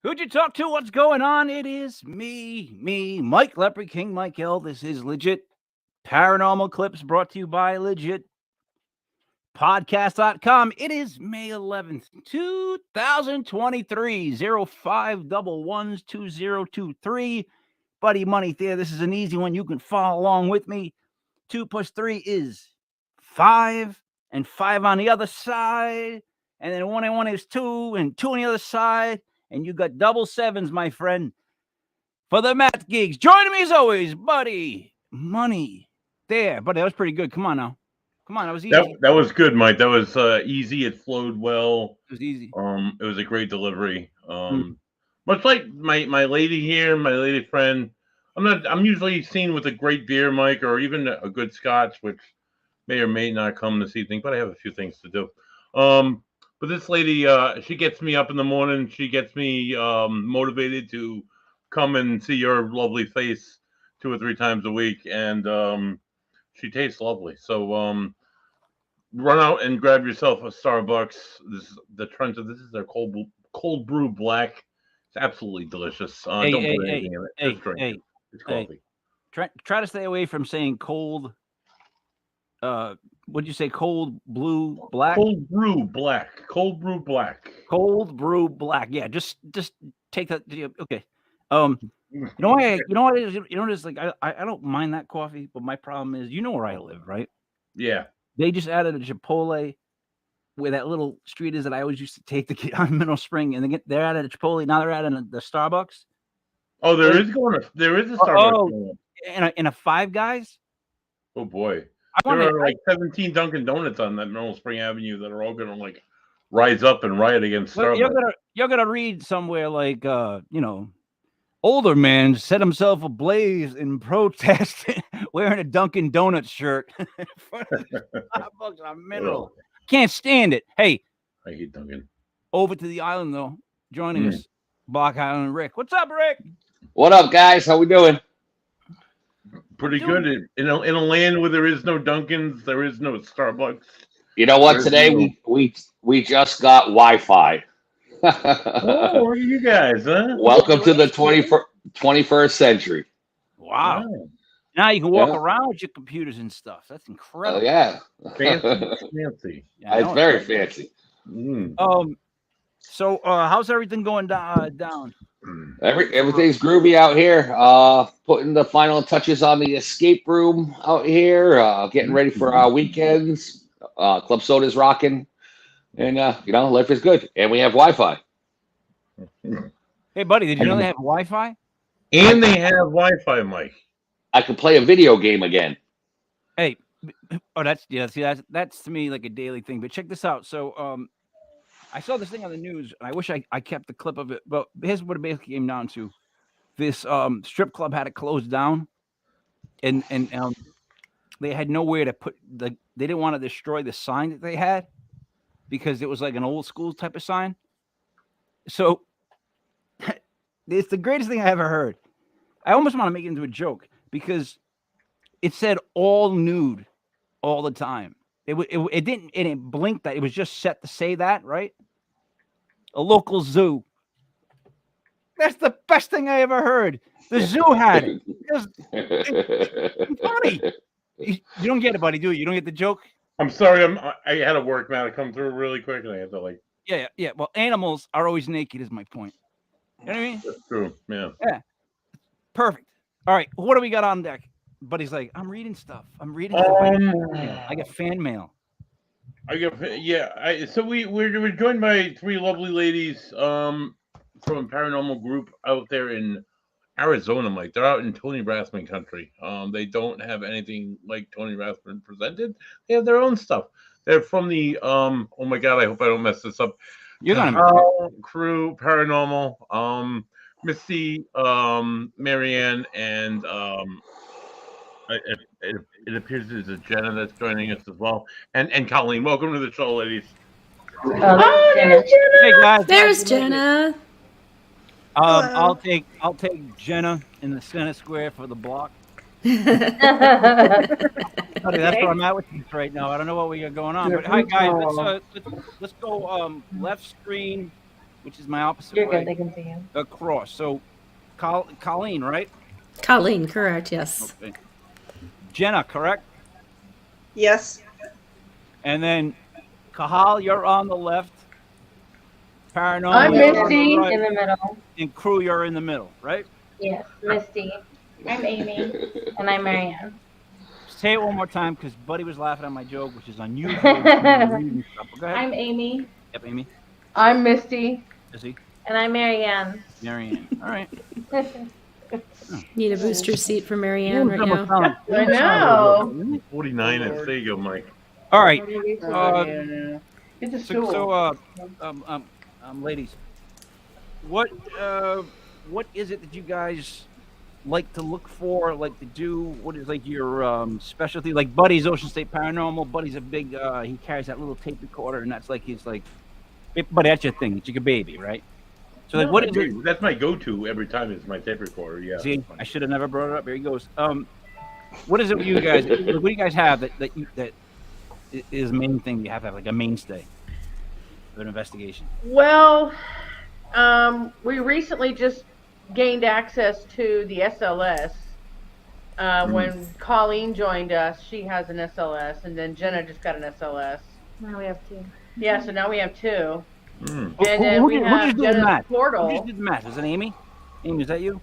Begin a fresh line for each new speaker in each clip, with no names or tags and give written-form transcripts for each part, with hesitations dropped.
Who'd you talk to? What's going on? It is me, Mike Lepre, King Mike L. This is Legit Paranormal Clips brought to you by Legit Podcast.com. It is May 11th, 2023, 05112023. Buddy Money Thayer. This is an easy one. You can follow along with me. 2 plus 3 is 5, and 5 on the other side. And then 1 and 1 is 2, and 2 on the other side. And you got double sevens, my friend, for the math gigs. Joining me as always, Buddy Money Thayer. Buddy, that was pretty good. Come on now. Come on, that was easy.
That was good, Mike. That was easy. It flowed well.
It was easy.
It was a great delivery. Much like my lady here, my lady friend. I'm usually seen with a great beer, Mike, or even a good scotch, which may or may not come this evening, but I have a few things to do. But this lady, she gets me up in the morning. She gets me motivated to come and see your lovely face 2 or 3 times a week, and she tastes lovely. So run out and grab yourself a Starbucks. This is their cold brew black. It's absolutely delicious. Don't put anything in it. Just drink it. It's coffee.
Try to stay away from saying cold. What'd you say? Cold blue black?
Cold brew black. Cold brew black.
Cold brew black. Yeah, just take that. Okay. You know why? You know what it is? You know what it is? Like I don't mind that coffee, but my problem is, you know where I live, right?
Yeah.
They just added a Chipotle where that little street is that I always used to take to get on Mineral Spring, and they're added a Chipotle. Now they're adding the Starbucks.
Oh, there is a Starbucks.
In a Five Guys.
Oh boy. There are like 17 Dunkin' Donuts on that Mineral Spring Avenue that are all going to like rise up and riot against Starbucks.
You're gonna read somewhere like older man set himself ablaze in protest wearing a Dunkin' Donuts shirt. Starbucks on Mineral. Can't stand it. Hey,
I hate Dunkin'.
Over to the island though. Joining us, Block Island Rick. What's up, Rick?
What up, guys? How we doing?
Pretty good. In a land where there is no Dunkin's, there is no Starbucks.
You know what? Today we just got Wi-Fi.
Oh, look at you guys, huh?
Welcome to the 21st century.
Wow. Now you can walk around with your computers and stuff. That's incredible.
Yeah.
Fancy.
Yeah, it's very fancy.
So how's everything going down?
Everything's groovy out here. Putting the final touches on the escape room out here. Getting ready for our weekends. Club Soda's rocking, and life is good. And we have Wi-Fi.
Hey, buddy, did you know they have Wi-Fi?
And they have Wi-Fi, Mike.
I can play a video game again.
Hey, that's to me like a daily thing. But check this out. So I saw this thing on the news, and I wish I kept the clip of it. But here's what it basically came down to: this strip club had it closed down, and they had nowhere to put they didn't want to destroy the sign that they had because it was like an old school type of sign. So it's the greatest thing I ever heard. I almost want to make it into a joke because it said all nude all the time. It didn't blink that. It was just set to say that, right? A local zoo. That's the best thing I ever heard. The zoo had it. It's funny. You don't get it, buddy, do you? You don't get the joke?
I'm sorry. I had a work matter come through really quick, and I had to like.
Yeah. Well, animals are always naked, is my point. You know what I mean?
That's true. Yeah.
Yeah. Perfect. All right. What do we got on deck? Buddy's like, I'm reading stuff. I get fan mail.
So we're joined by 3 lovely ladies from a paranormal group out there in Arizona, Mike. They're out in Tony Rathman country. They don't have anything like Tony Rathman presented. They have their own stuff. They're from the oh my god, I hope I don't mess this up.
You're gonna
crew paranormal. Misty, Marianne, and it appears there's a Jenna that's joining us as well, and Colleen. Welcome to the show, ladies.
Hey guys,
there's Jenna.
I'll take Jenna in the center square for the block. That's where I'm at with these right now. I don't know what we got going on, but hi guys, let's go left screen which is my opposite
You're
way,
good. They can see you.
across. So, Colleen, right?
Colleen, correct, yes.
Okay. Jenna, correct?
Yes.
And then, Kahal, you're on the left. Paranormal,
I'm
you're on the
Misty.
right,
In the middle.
and Crew, you're in the middle, right?
Yes, Misty. I'm Amy. And I'm Marianne.
Say it one more time because Buddy was laughing at my joke, which is unusual. Go ahead.
I'm Amy.
Yep, Amy.
I'm Misty.
Is he?
And I'm Marianne.
Marianne. All right.
Need a booster seat for Marianne right now.
I know.
49 is. There you go, Mike.
All right.
Get the
So,
stool.
ladies, what is it that you guys like to look for, like to do? What is like your specialty? Like Buddy's Ocean State Paranormal. Buddy's a big. He carries that little tape recorder, and that's like his like. But that's your thing. It's like a baby, right? So like,
No,
what is it?
That's my go-to every time. Is my tape recorder. Yeah.
See, I should have never brought it up. Here he goes. What is it you guys? What do you guys have that is the main thing you have to have, like a mainstay of an investigation?
Well, we recently just gained access to the SLS. When Colleen joined us, she has an SLS, and then Jenna just got an SLS.
Now we have two.
Yeah, so now we have two.
Mm.
And then we have
just did the
Jenna's
math? Who
portal.
just did the math? Was it Amy? Amy, is that you?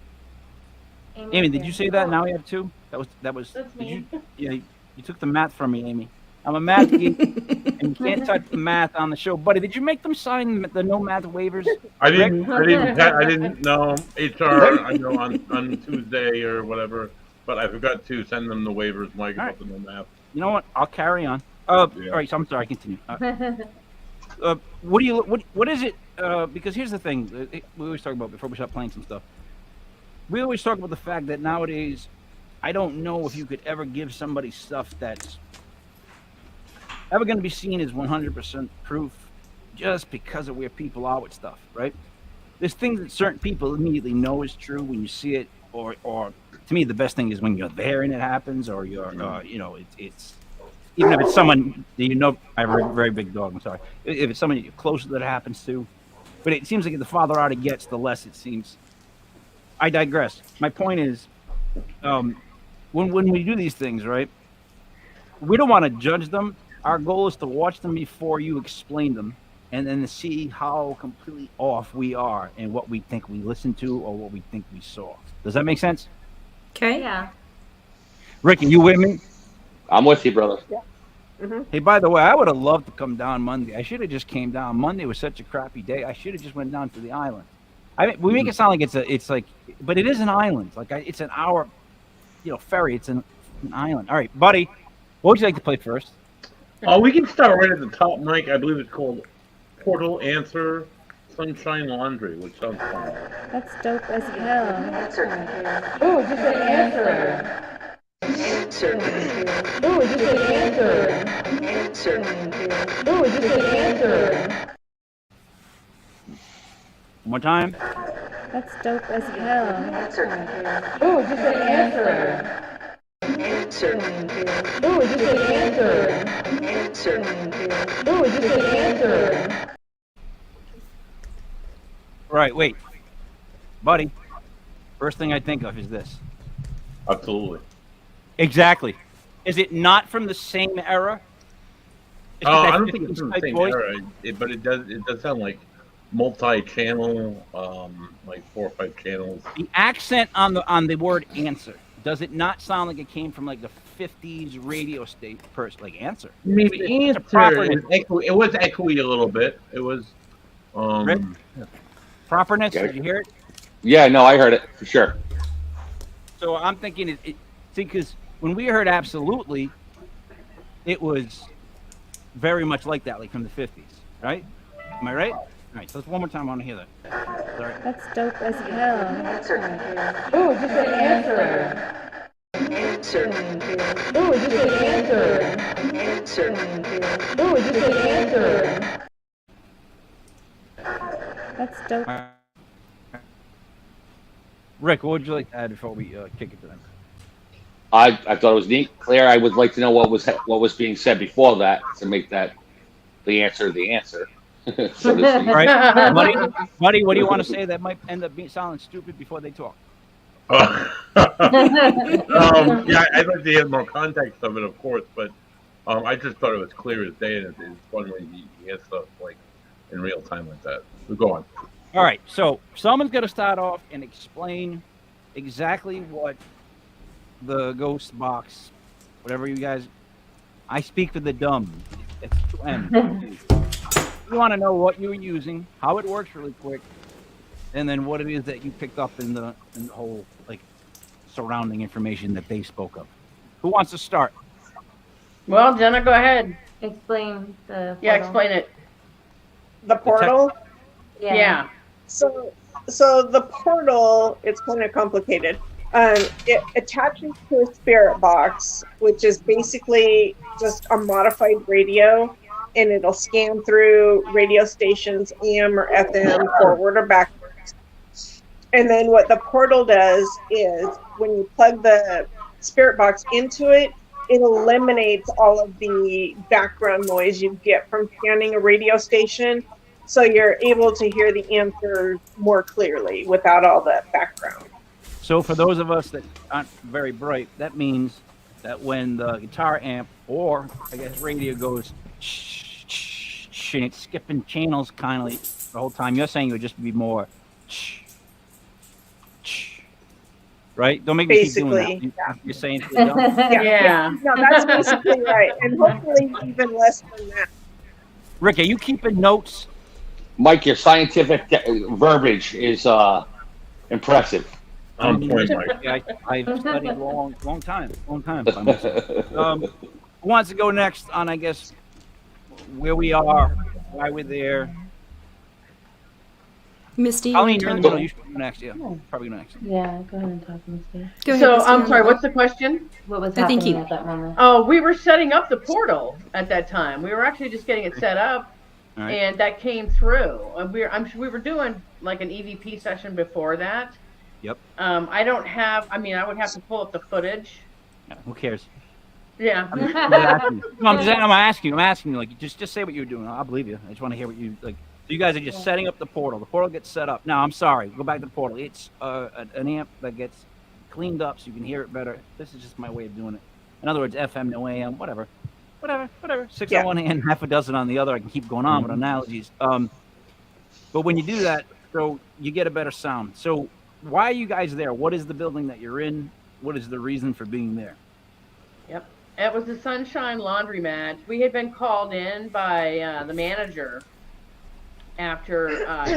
Amy, did you say that? Now we have two. That was.
That's
Did
me.
you took the math from me, Amy. I'm a math geek, and you can't touch the math on the show. Buddy, did you make them sign the no math waivers?
I didn't know HR. I know on Tuesday or whatever, but I forgot to send them the waivers, Mike, about the no math.
You know what? I'll carry on.
Yeah.
All right. So I'm sorry. Continue. What is it? Because here's the thing. We always talk about before we start playing some stuff. We always talk about the fact that nowadays, I don't know if you could ever give somebody stuff that's ever going to be seen as 100% proof, just because of where people are with stuff, right? There's things that certain people immediately know is true when you see it, or to me, the best thing is when you're there and it happens, or you're, it's even if it's someone that you know. I have a very big dog. I'm sorry. If it's someone you're close to that it happens to, but it seems like the farther out it gets, the less it seems. I digress. My point is, when we do these things, right? We don't want to judge them. Our goal is to watch them before you explain them, and then to see how completely off we are and what we think we listened to or what we think we saw. Does that make sense?
Okay.
Yeah.
Ricky, you with me?
I'm with you, brother.
Hey, by the way, I would have loved to come down Monday. I should have just came down. Monday was such a crappy day. I should have just went down to the island. I mean, we make it sound like it's like, but it is an island. Like it's an hour, ferry. It's an island. All right, buddy, what would you like to play first?
We can start right at the top, Mike. I believe it's called Portal Answer Sunshine Laundry, which sounds fun.
That's dope as hell.
Ooh, just an answer. Ooh, just an answer. Ooh, just an answer.
One more time.
That's dope as hell.
Ooh, just an answer. Ooh, just an answer. Ooh, just an answer.
Right, wait. Buddy, first thing I think of is this.
Absolutely.
Exactly. Is it not from the same era? It's
I
that
don't think it's from the
50s
same
voice?
era, but it does sound like multi-channel, like 4 or 5 channels.
The accent on the word answer, does it not sound like it came from like the 50s radio state person, like answer?
Maybe
It's a
answer.
proper
It was echoey a little bit. It was.
Rick? Properness, did you hear it?
Yeah, no, I heard it for sure.
So I'm thinking, because when we heard absolutely, it was very much like that, like from the 50s, right? Am I right? All right, so one more time, I want to hear that. Sorry.
That's dope as hell.
Ooh, just an answer. Ooh, just an answer. Ooh, just an answer.
That's dope.
Rick, what would you like to add before we kick it to them?
I thought it was neat. Claire, I would like to know what was being said before that to make that the answer. so to speak.
Right. Buddy, what do you want to say that might end up sounding stupid before they talk?
Yeah, I'd like to hear more context of it, of course, but I just thought it was clear as day, and it's fun when you hear stuff like in real time like that. So go on.
All right, so someone's going to start off and explain exactly what the ghost box, whatever you guys. I speak for the dumb. It's 2M. You want to know what you were using, how it works really quick, and then what it is that you picked up in the whole like surrounding information that they spoke of. Who wants to start?
Well, Jenna, go ahead.
Explain the.
Yeah,
portal.
explain it.
The portal.
Yeah.
So the portal, it's kind of complicated. It attaches to a spirit box, which is basically just a modified radio, and it'll scan through radio stations, AM or FM, forward or backwards. And then what the portal does is when you plug the spirit box into it, it eliminates all of the background noise you get from scanning a radio station. So you're able to hear the answers more clearly without all that background.
So for those of us that aren't very bright, that means that when the guitar amp or I guess radio goes shh, shh, shh, and it's skipping channels kind of like the whole time, you're saying it would just be more shh, shh, right? Don't make me keep doing
Basically,
that. You're saying it's dumb?
Yeah.
No, that's basically right. And hopefully even less than that.
Rick, are you keeping notes?
Mike, your scientific verbiage is impressive.
On point, Mike.
Yeah, I've studied a long time by myself. Who wants to go next on, I guess, where we are, why we're there?
Misty, you
Colleen,
want
you're in
to
the
talk?
middle. You should go next. Yeah, probably go next.
Yeah, go ahead and talk, Misty.
Go ahead,
So,
Misty,
I'm
on
sorry,
that.
what's the question?
What was
I think
happening
you-
at that moment?
Oh, we were setting up the portal at that time. We were actually just getting it set up,
All right.
and that came through. And I'm sure we were doing like an EVP session before that.
Yep.
I don't have. I mean, I would have to pull up the footage.
Yeah, who cares?
Yeah.
I'm asking. No, I'm asking you. Like, just say what you're doing. I'll believe you. I just want to hear what you like. So you guys are just setting up the portal. The portal gets set up. Now, I'm sorry. Go back to the portal. It's an amp that gets cleaned up so you can hear it better. This is just my way of doing it. In other words, FM, no AM, whatever. 6 on one hand, half a dozen on the other. I can keep going on with analogies. But when you do that, so you get a better sound. So why are you guys there? What is the building that you're in? What is the reason for being there?
Yep. It was the Sunshine Laundromat. We had been called in by the manager after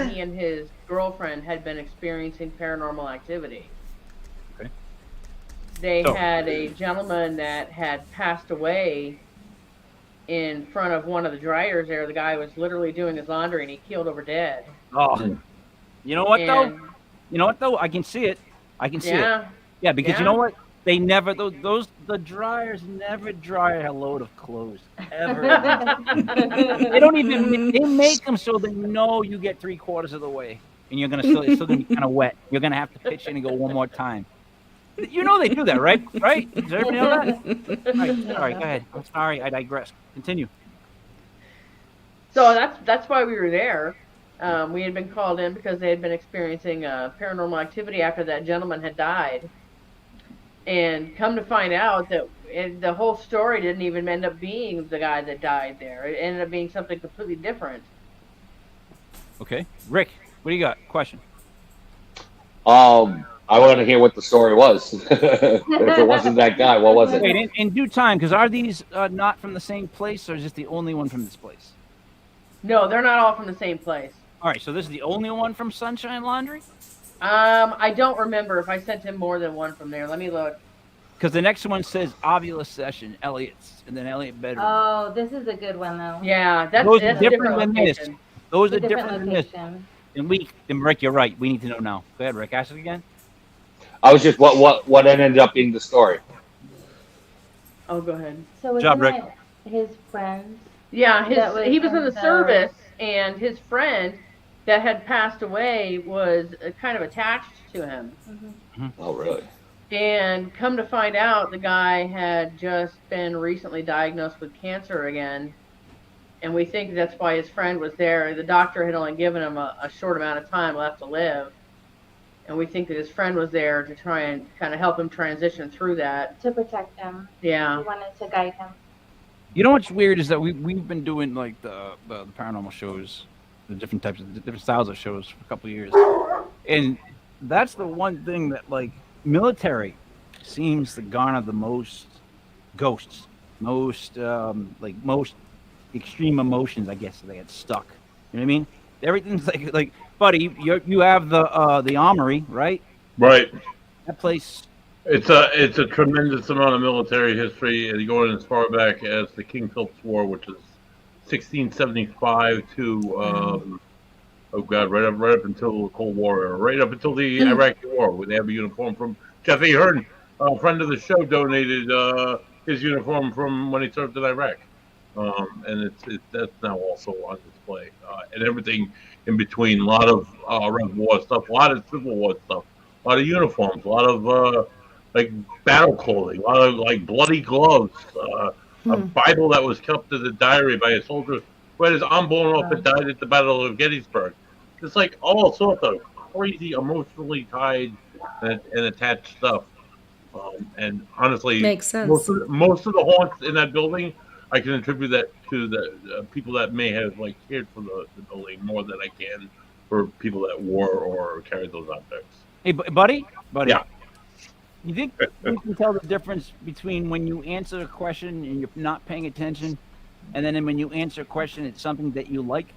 he and his girlfriend had been experiencing paranormal activity.
Okay.
They
So-
had a gentleman that had passed away in front of one of the dryers there. The guy was literally doing his laundry and he keeled over dead.
Oh, you know what though?
And-
You know what though? I can see it. I can see it.
Yeah.
Yeah, because
Yeah.
you know what? They never the dryers never dry a load of clothes ever. They don't even they make them so that you know you get 3/4 of the way and you're it's still gonna be kind of wet. You're gonna have to pitch in and go one more time. You know they do that, right? Right? Does everybody know that? Right. Sorry, go ahead. I'm sorry, I digress. Continue.
So that's why we were there. We had been called in because they had been experiencing paranormal activity after that gentleman had died. And come to find out that the whole story didn't even end up being the guy that died there. It ended up being something completely different.
Okay. Rick, what do you got? Question.
I want to hear what the story was. If it wasn't that guy, what was it?
Wait, in due time, because are these not from the same place or is this the only one from this place?
No, they're not all from the same place.
All right, so this is the only one from Sunshine Laundry?
I don't remember if I sent him more than one from there. Let me look.
Because the next one says Ovula Session, Elliot's, and then Elliot Bedroom.
Oh, this is a good one though.
Yeah, that's
Those are
a different
different than this.
location.
Those
It's
are
a
different than this.
location.
And Rick, you're right. We need to know now. Go ahead, Rick. Ask it again.
I was just what ended up being the story.
Oh, go ahead.
So was
Job, Rick.
his friend?
Yeah, he was in the
from
service, and his friend that had passed away was kind of attached to him.
Oh, really?
And come to find out, the guy had just been recently diagnosed with cancer again, and we think that's why his friend was there. The doctor had only given him a short amount of time left to live, and we think that his friend was there to try and kind of help him transition through that.
To protect him.
Yeah.
He wanted to guide him.
You know what's weird is that we've been doing like the paranormal shows, the different types of different styles of shows for a couple of years, and that's the one thing that like military seems to garner the most ghosts, most extreme emotions. I guess they get stuck. You know what I mean? Everything's like buddy, you have the armory, right?
Right.
That place.
It's a tremendous amount of military history, and going as far back as the King Philip's War, which is 1675 to right up until the Cold War, or right up until the Iraqi War, when they have a uniform from Jeff A. Hearn, a friend of the show, donated his uniform from when he served in Iraq, and that's now also on display, and everything in between. A lot of Red War stuff, a lot of Civil War stuff, a lot of uniforms, a lot of like battle clothing, a lot of like bloody gloves, a Bible that was kept as a diary by a soldier who had his arm blown off and died at the Battle of Gettysburg. It's like all sorts of crazy, emotionally tied and attached stuff. And honestly,
Makes sense.
Most of the haunts in that building, I can attribute that to the people that may have like cared for the building more than I can for people that wore or carried those objects.
Hey, buddy.
Yeah.
You think you can tell the difference between when you answer a question and you're not paying attention, and then when you answer a question, it's something that you like?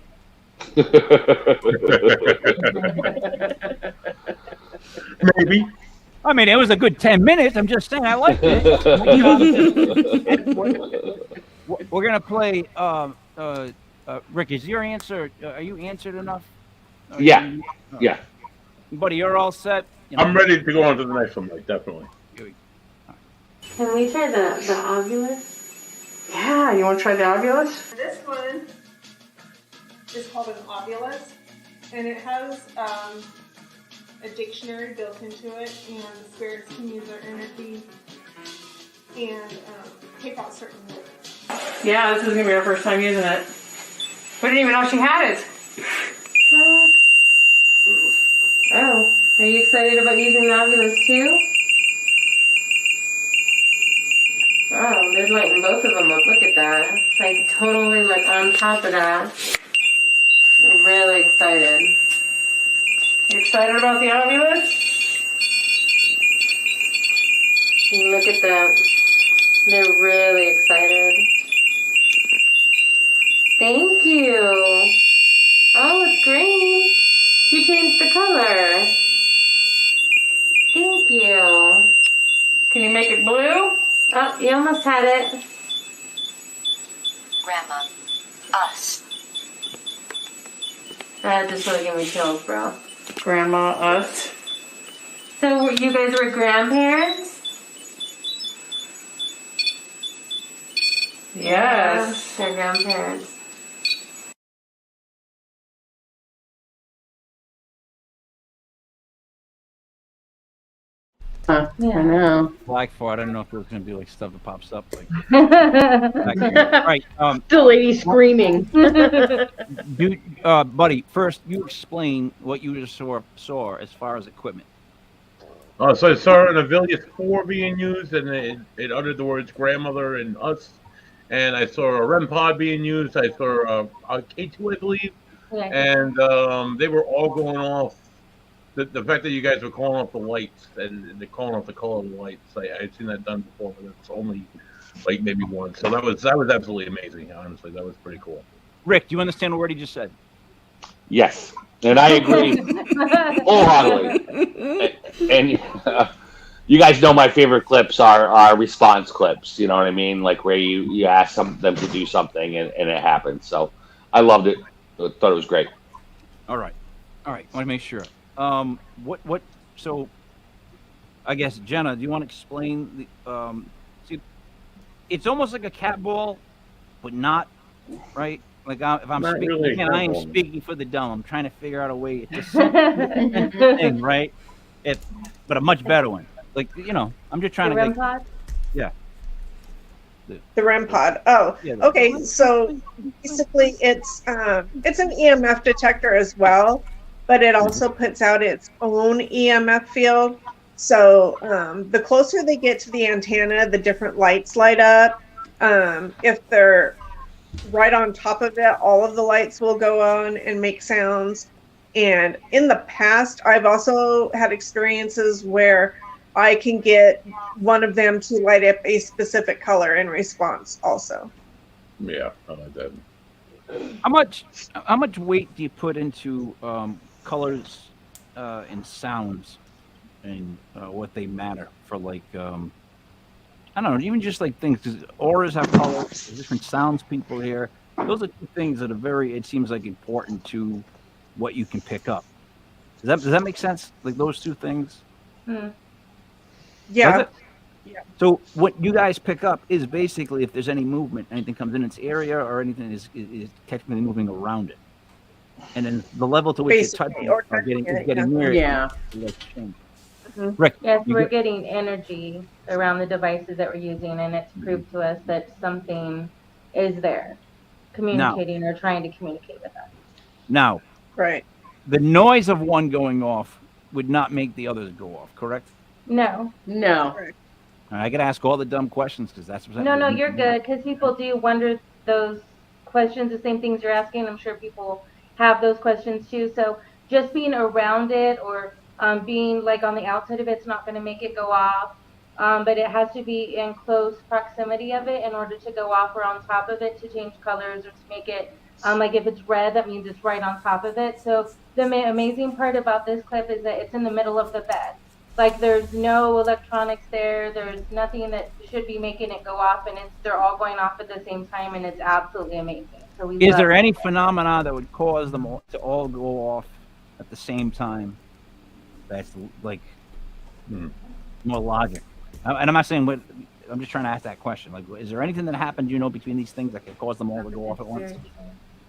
Maybe.
I mean, it was a good 10 minutes. I'm just saying I liked it. We're going to play, Rick, is your answer, are you answered enough?
Yeah. Yeah.
Buddy, you're all set? You know?
I'm ready to go on to the next one, Mike, definitely.
Can we try the ovulus?
Yeah, you want to try the ovulus?
This one is called an ovulus, and it has a dictionary built into it, and the spirits can use their energy and pick out certain words.
Yeah, this is going to be our first time using it. We didn't even know she had it.
Oh, are you excited about using the ovulus too? Wow, they're lighting both of them up. Look at that. It's like totally like on top of that. I'm really excited.
You excited about the ovulus?
Look at them. They're really excited. Thank you. Oh, it's green. You changed the color. Thank you.
Can you make it blue?
Oh, you almost had it.
Grandma, us.
That just really gave me chills, bro.
Grandma, us.
So you guys were grandparents?
Yes.
They're grandparents.
I know.
Black for it. I don't know if there's going to be like stuff that pops up. Like, right.
Still lady screaming.
Buddy, first you explain what you just saw as far as equipment.
So I saw an Avilius 4 being used, and it uttered the words grandmother and us. And I saw a REM pod being used. I saw a K2, I believe.
Yeah.
And they were all going off. The fact that you guys were calling off the lights and they're calling off the color of the lights, I've seen that done before, but it's only like maybe once. So that was absolutely amazing. Honestly, that was pretty cool.
Rick, do you understand what he just said?
Yes, and I agree wholeheartedly. And you guys know my favorite clips are response clips. You know what I mean? Like where you ask them to do something and it happens. So I loved it. I thought it was great.
All right. Want to make sure. What? So, I guess Jenna, do you want to explain the? See, it's almost like a cat ball, but not right. Like if I'm
Not
speaking,
really
again, I am
ball.
speaking for the dumb. I'm trying to figure out a way to say thing, right? But a much better one. Like I'm just trying
The
to.
REM
Like,
pod?
The REM pod. Oh,
Yeah,
okay. So basically, it's an EMF detector as well, but it also puts out its own EMF field. So the closer they get to the antenna, the different lights light up. If they're right on top of it, all of the lights will go on and make sounds. And in the past, I've also had experiences where I can get one of them to light up a specific color in response also.
Yeah, I like that.
How much weight do you put into colors and sounds and what they matter for, like, I don't know, even just like things, because auras have colors, there's different sounds people hear. Those are two things that are very, it seems like, important to what you can pick up. Does that make sense? Like those two things?
Yeah.
Does it? So what you guys pick up is basically if there's any movement, anything comes in its area or anything is technically moving around it. And then the level to which it's touching
or
or getting
touching
near
Yeah.
it. Rick,
Yes,
you
we're
get-
getting energy around the devices that we're using, and it's proved to us that something is there communicating or trying to communicate with us.
now,
Right.
the noise of one going off would not make the others go off, correct?
No,
No.
I got to ask all the dumb questions because that's what.
no, you're good, because people do wonder those questions, the same things you're asking. I'm sure people have those questions too. So just being around it or being like on the outside of it's not going to make it go off. But it has to be in close proximity of it in order to go off, or on top of it to change colors or to make it, like if it's red, that means it's right on top of it. So the amazing part about this clip is that it's in the middle of the bed. Like there's no electronics there. There's nothing that should be making it go off, and they're all going off at the same time, and it's absolutely amazing. So
Is there any phenomena that would cause them all to all go off at the same time? That's like more logic. And I'm not saying what. I'm just trying to ask that question. Like, is there anything that happened, between these things that could cause them all to go off at once?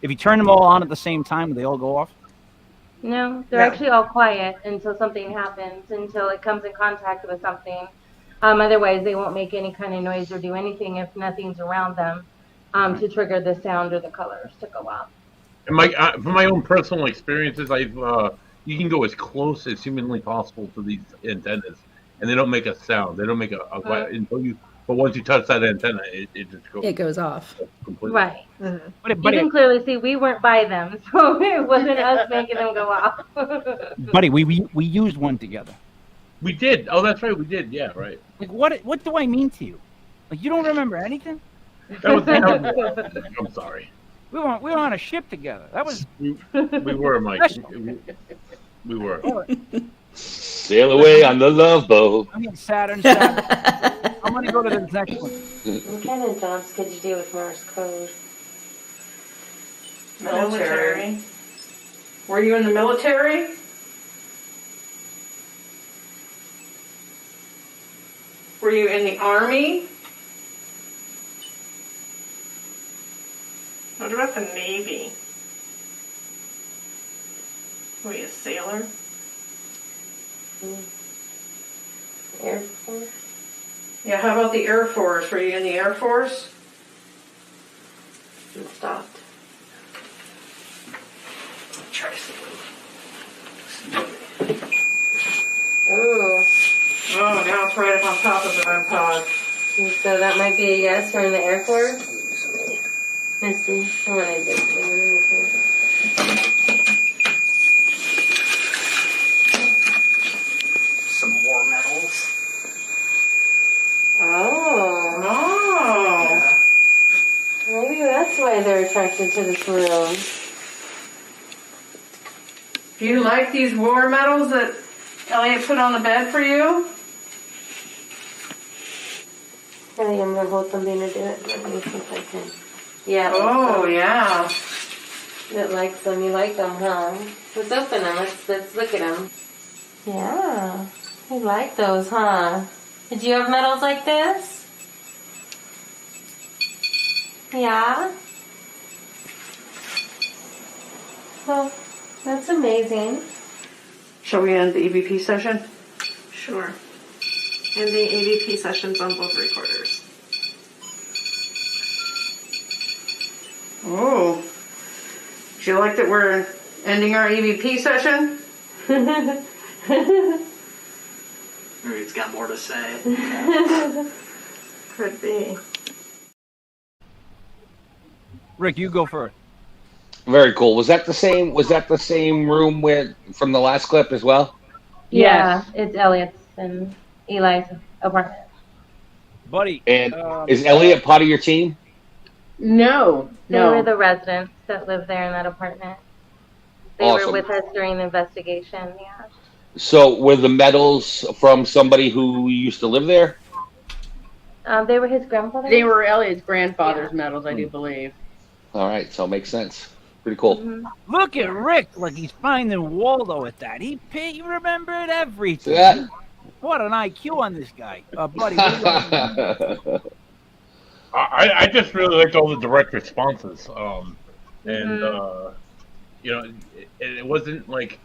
If you turn them all on at the same time, do they all go off?
No, they're actually all quiet until something happens, until it comes in contact with something. Otherwise, they won't make any kind of noise or do anything if nothing's around them to trigger the sound or the colors to go off.
And from my own personal experiences, you can go as close as humanly possible to these antennas, and they don't make a sound. They don't make but once you touch that antenna, it just goes.
It goes off.
Completely.
Right.
But
You can clearly see we weren't by them, so it wasn't us making them go off.
Buddy, we used one together.
We did. Oh, that's right. We did. Yeah, right.
Like, what do I mean to you? Like, you don't remember anything?
I'm sorry.
We were on a ship together. That was.
We were, Mike. We were.
Sail away on the Love Boat.
I mean, Saturn. I'm going to go to the next one.
What kind of jobs could you do with Morse code?
Military. Were you in the military? Were you in the Army? What about the Navy? Were you a sailor?
Air Force?
Yeah, how about the Air Force? Were you in the Air Force?
I'm stopped.
Try to
Ooh.
Oh, now it's right up on top of the REM pod.
So that might be a yes. We're in the Air Force. Let's see. I want to do
some war medals.
Oh.
Oh.
Maybe that's why they're attracted to this room.
Do you like these war medals that Elliot put on the bed for you?
Ellie, I'm going to hold something to do it. Let me see if I can. Yeah.
Oh, yeah.
It likes them. You like them, huh? Let's open them. Let's look at them. Yeah. You like those, huh? Did you have medals like this? Yeah. Well, that's amazing.
Shall we end the EVP session?
Sure. And the AVP sessions on both recorders.
Oh. Do you like that we're ending our EVP session?
Maybe he's got more to say.
Could be.
Rick, you go first.
Very cool. Was that the same room from the last clip as well?
Yeah, it's Elliot's and Eli's apartment.
Buddy.
And is Elliot part of your team?
No.
They were the residents that lived there in that apartment. They
Awesome.
were with us during the investigation, yeah.
So were the medals from somebody who used to live there?
They were his grandfather.
They were Elliot's grandfather's medals, I do believe.
All right, so it makes sense. Pretty cool.
Mm-hmm.
Look at Rick, like he's finding Waldo at that. He remembered everything.
Yeah.
What an IQ on this guy, Buddy. What do you want?
I just really liked all the direct responses, it wasn't like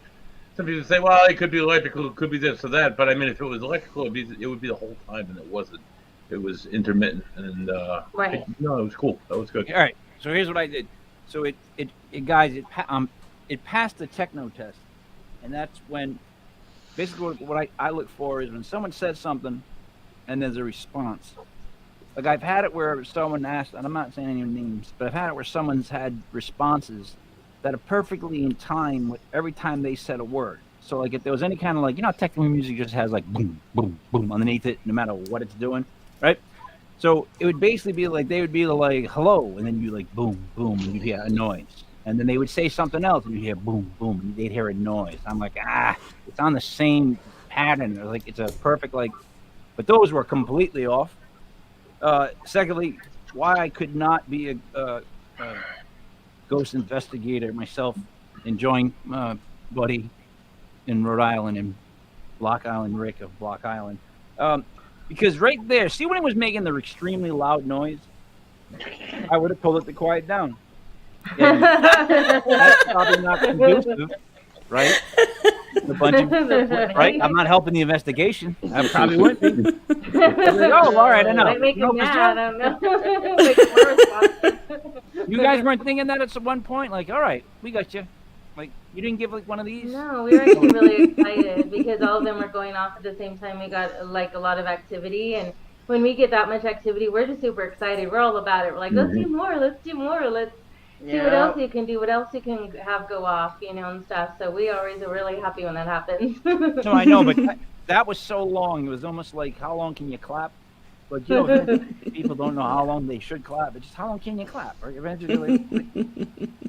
some people say, well, it could be electrical, it could be this or that, but I mean, if it was electrical, it would be the whole time, and it wasn't. It was intermittent, and
Right.
it was cool. That was good.
All right, so here's what I did. So it passed the techno test, and that's when basically what I look for is when someone says something, and there's a response. Like I've had it where someone asked, and I'm not saying any names, but I've had it where someone's had responses that are perfectly in time with every time they said a word. So like if there was any kind of like, techno music just has like boom, boom, boom underneath it, no matter what it's doing, right? So it would basically be like, they would be like, hello, and then you like boom, boom, and you'd hear a noise. And then they would say something else, and you'd hear boom, boom, and they'd hear a noise. I'm like, it's on the same pattern. Like it's a perfect but those were completely off. Secondly, why I could not be a ghost investigator myself, enjoying Buddy in Rhode Island and Block Island Rick of Block Island. Because right there, see when he was making the extremely loud noise? I would have told it to quiet down. And that's probably not conducive, right? A bunch of, right? I'm not helping the investigation. I probably wouldn't be. Like, oh, all right, I know.
Might make him mad, I don't know.
You guys weren't thinking that at one point? Like, all right, we got you. Like, you didn't give like one of these?
No, we were actually really excited because all of them were going off at the same time. We got like a lot of activity, and when we get that much activity, we're just super excited. We're all about it. We're like, let's do more, let's see what else you can do, what else you can have go off, and stuff. So we always are really happy when that happens.
No, I know, but that was so long. It was almost like, how long can you clap? But people don't know how long they should clap. It's just how long can you clap? Right? Eventually,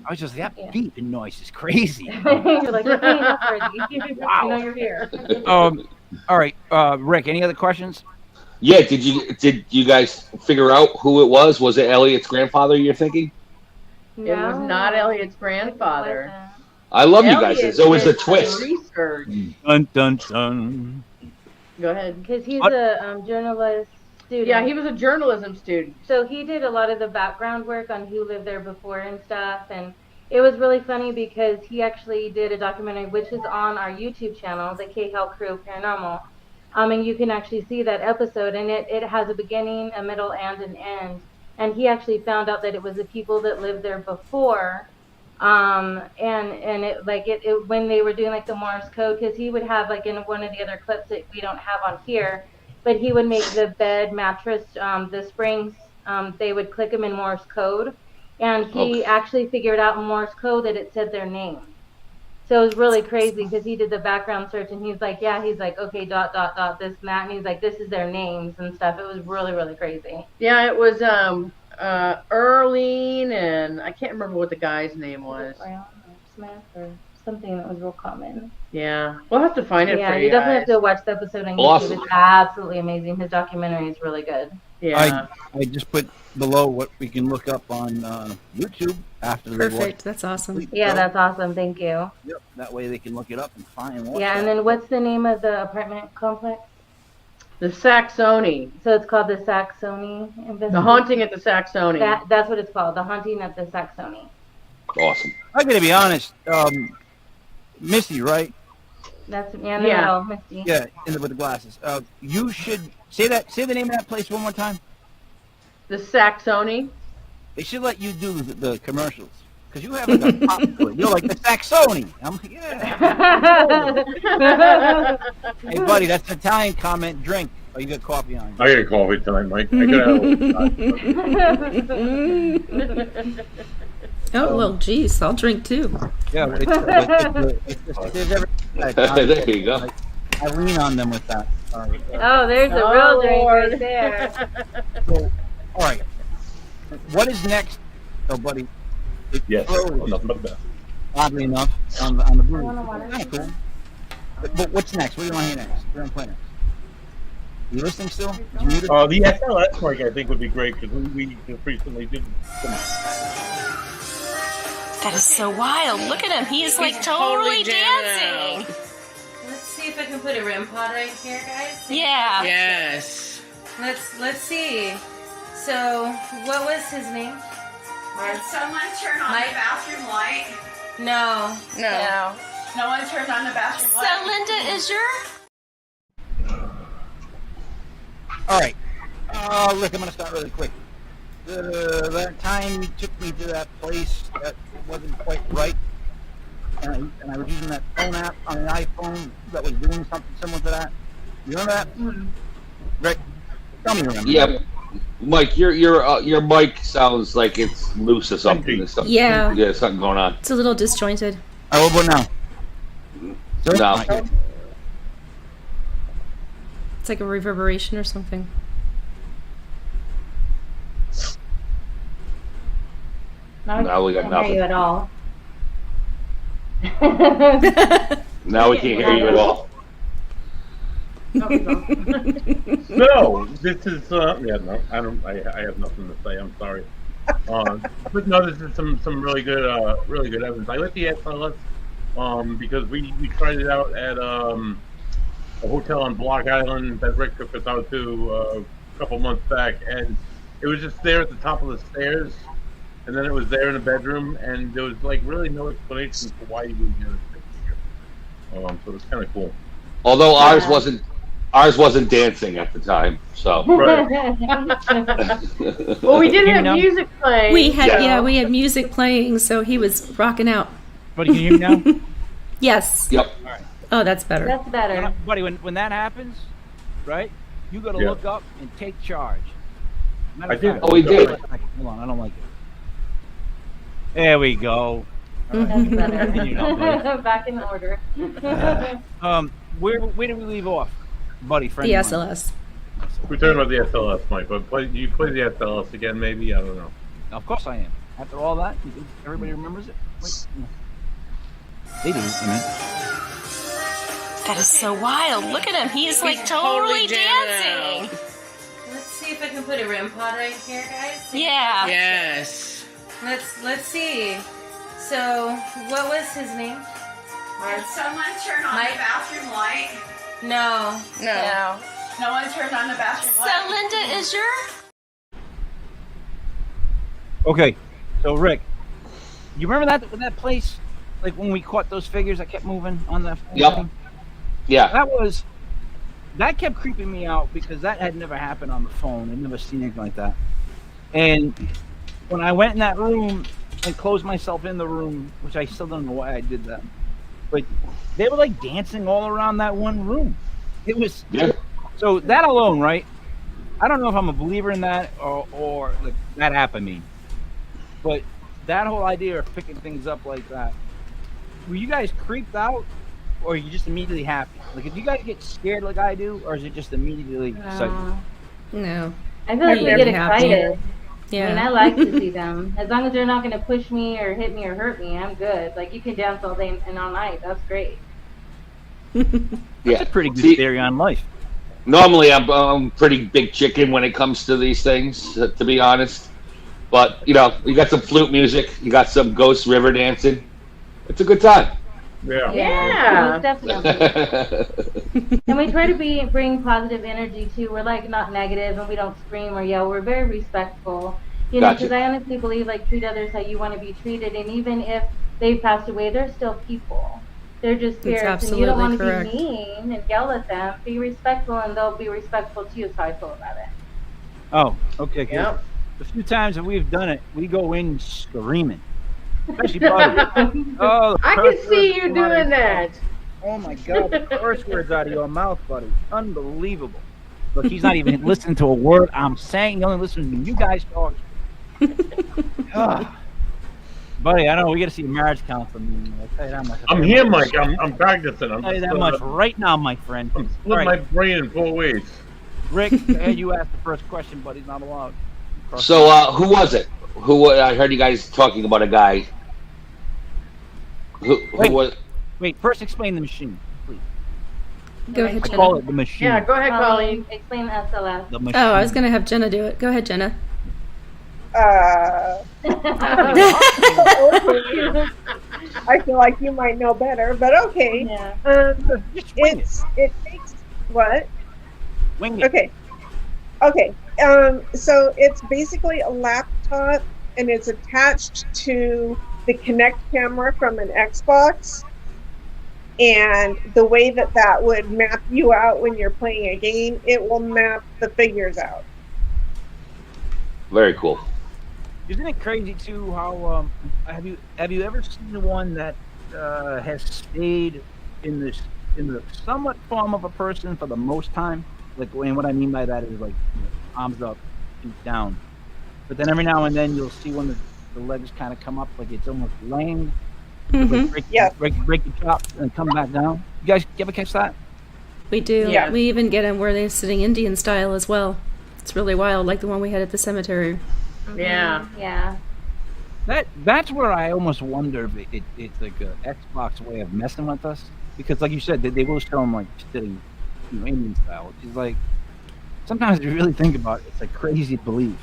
I was just that beeping noise is crazy.
You're like, you're paying up already.
Wow.
You're here.
All right, Rick. Any other questions?
Yeah. Did you guys figure out who it was? Was it Elliot's grandfather? You're thinking?
It was not Elliot's grandfather.
I love you guys. It's always a twist.
Research.
Dun dun dun.
Go ahead.
Because he's a journalist student.
Yeah, he was a journalism student.
So he did a lot of the background work on who lived there before and stuff. And it was really funny because he actually did a documentary, which is on our YouTube channel, the K-Hell Crew Paranormal. And you can actually see that episode. And it has a beginning, a middle, and an end. And he actually found out that it was the people that lived there before. And it when they were doing like the Morse code, because he would have like in one of the other clips that we don't have on here, but he would make the bed, mattress, the springs, they would click them in Morse code, and he actually figured out in Morse code that it said their name. So it was really crazy because he did the background search, and he's like, okay, ... this and that, and he's like, this is their names and stuff. It was really, really crazy.
Yeah, it was Erling, and I can't remember what the guy's name was.
Smith or something that was real common.
Yeah, we'll have to find it for you.
You definitely have to watch the episode on YouTube. It's absolutely amazing. His documentary is really good.
Yeah.
I just put below what we can look up on YouTube after the
Perfect. That's awesome.
Yeah, that's awesome. Thank you.
Yep. That way they can look it up and find.
Yeah, and then what's the name of the apartment complex?
The Saxony.
So it's called the Saxony Investigation?
The Haunting at the Saxony.
That's what it's called. The Haunting at the Saxony.
Awesome.
I'm gonna be honest, Misty, right?
That's in the middle, Misty.
Yeah, with the glasses. You should say the name of that place one more time.
The Saxony.
They should let you do the commercials because you have like a pop to it. You're like the Saxony. I'm like, yeah. Hey, buddy, that's an Italian comment. Drink. Oh, you got coffee on you.
I got coffee tonight, Mike. I got
Oh, well, geez, I'll drink too.
Yeah, there
you go.
Like, I lean on them with that. Sorry.
Oh, there's a real drink right there.
So, all right. What is next? Oh, buddy.
Yes. Nothing but that.
Oddly enough, on the blue. Kind of cool. But what's next? What do you want to hear next? What do you want to play next? You listening still? Did you mute it?
The SLS mic I think would be great because we just recently did some.
That is so wild. Look at him. He's like totally dancing.
Let's see if I can put a REM pod right here, guys.
Yeah.
Yes. Let's see. So, what was his name?
Did someone turn on the bathroom light?
No.
No one turned on the bathroom light.
So, Linda, is your...
All right. Look, I'm going to start really quick. That time you took me to that place that wasn't quite right, and I was using that phone app on the iPhone that was doing something similar to that. You remember that? Rick, tell me you remember.
Yep. Mike, your mic sounds like it's loose or something. There's something.
Yeah.
Yeah, something going on.
It's a little disjointed.
All right, what about now?
No.
It's like a reverberation or something.
Now we got
can't hear you
nothing.
at all.
Now we can't hear you at all.
No, this is no. I don't. I have nothing to say. I'm sorry. But no, this is some really good evidence. I like the SLS because we tried it out at a hotel on Block Island that Rick took us out to a couple months back, and it was just there at the top of the stairs, and then it was there in the bedroom, and there was like really no explanation for why you would use it. So it's kind of cool.
Although ours wasn't dancing at the time, so.
Right.
Well, we did have music playing.
We had music playing, so he was rocking out.
Buddy, can you hear me now?
Yes.
Yep.
All right.
Oh, that's better.
That's better.
Buddy, when that happens, right, you got to look up and take charge.
I did.
Oh, we did.
Hold on, I don't like it. There we go.
That's better.
You know,
Back in order.
where did we leave off, buddy? Friend
The
of mine?
SLS.
We're talking about the SLS, Mike, but you play the SLS again, maybe? I don't know.
Of course I am. After all that, you think everybody remembers it? Wait, no. They do. I mean.
That is so wild. Look at him. He's like totally dancing.
Let's see if I can put a REM pod right here, guys.
Yeah.
Yes. Let's see. So, what was his name?
Did someone turn on the bathroom light?
No.
No one turned on the bathroom light.
So, Linda, is your...
Okay, so Rick, you remember that place? Like when we caught those figures that kept moving on that phone?
Yep.
thing?
Yeah.
That kept creeping me out because that had never happened on the phone. I'd never seen anything like that. And when I went in that room and closed myself in the room, which I still don't know why I did that, but they were like dancing all around that one room. It was so that alone, right? I don't know if I'm a believer in that or like that happened to me, but that whole idea of picking things up like that. Were you guys creeped out, or are you just immediately happy? Like, if you guys get scared like I do, or is it just immediately excited?
No.
I feel like we get excited.
Yeah.
I mean, I like to see them. As long as they're not going to push me or hit me or hurt me, I'm good. Like, you can dance all day and all night. That's great.
That's a pretty good theory on life.
Normally, I'm pretty big chicken when it comes to these things, to be honest. But, you got some flute music. You got some ghost river dancing. It's a good time.
Yeah. Definitely. And we try to bring positive energy, too. We're, like, not negative, and we don't scream or yell. We're very respectful. You know, because I honestly believe, like, treat others how you want to be treated. And even if they've passed away, they're still people. They're just spirits, and you don't want to be mean and yell at them. Be respectful, and they'll be respectful to you. Is how I feel about it.
Oh, okay, good.
Yep.
the few times that we've done it, we go in screaming. Especially Buddy. Oh,
I can see you doing that.
Oh my God, the curse words out of your mouth, Buddy. Unbelievable. Look, he's not even listening to a word I'm saying. He only listens to you guys talk. Buddy, I know we got to see a marriage counselor. I'll tell you that much.
I'm here, Mike. I'm practicing.
I'll tell you that much right now, my friend.
I'm splitting my brain in 4 ways.
Rick, you asked the first question, but he's not allowed.
So, who was it? I heard you guys talking about a guy. Who was?
Wait, first explain the machine, please.
Go ahead,
I
Jenna.
call it the machine.
Yeah, go ahead, Colleen.
Explain SLS.
The machine.
Oh, I was going to have Jenna do it. Go ahead, Jenna.
Okay. I feel like you might know better, but okay.
Yeah.
It takes what?
Wing it.
Okay. So it's basically a laptop, and it's attached to the Kinect camera from an Xbox. And the way that would map you out when you're playing a game, it will map the figures out.
Very cool.
Isn't it crazy too how have you ever seen the one that has stayed in the somewhat form of a person for the most time? Like, and what I mean by that is like, arms up, feet down. But then every now and then you'll see one of the legs kind of come up, like it's almost laying.
Mm-hmm.
Break your chops and come back down. You guys ever catch that?
We do.
Yeah.
We even get them where they're sitting Indian style as well. It's really wild, like the one we had at the cemetery.
Yeah.
Yeah.
That's where I almost wonder if it's like a Xbox way of messing with us, because like you said, they will show them like sitting, Indian style, which is like, sometimes if you really think about it, it's a crazy belief.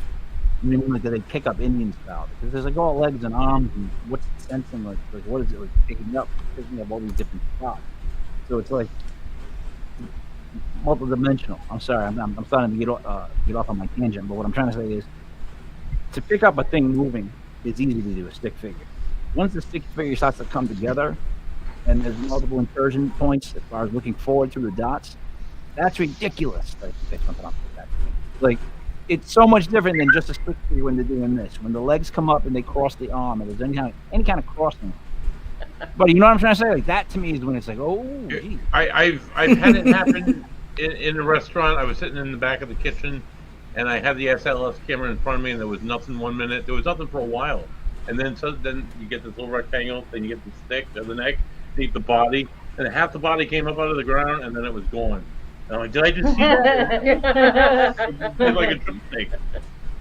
I mean, like, they pick up Indian style because there's like all legs and arms, and what's the sensing, like what is it like picking up all these different spots? So it's like multidimensional. I'm sorry, I'm starting to get off on my tangent, but what I'm trying to say is, to pick up a thing moving is easy to do, a stick figure. Once the stick figure starts to come together and there's multiple incursion points as far as looking forward through the dots, that's ridiculous. Like, it's so much different than just a stick figure when they're doing this. When the legs come up and they cross the arm, and there's any kind of crossing. But you know what I'm trying to say? Like, that to me is when it's like, oh, geez.
I've had it happen in a restaurant. I was sitting in the back of the kitchen, and I had the SLS camera in front of me, and there was nothing 1 minute. There was nothing for a while. And then you get this little rectangle, then you get the stick or the neck, you get the body, and half the body came up out of the ground, and then it was gone. And I'm like, did I just see that? It's like a drumstick.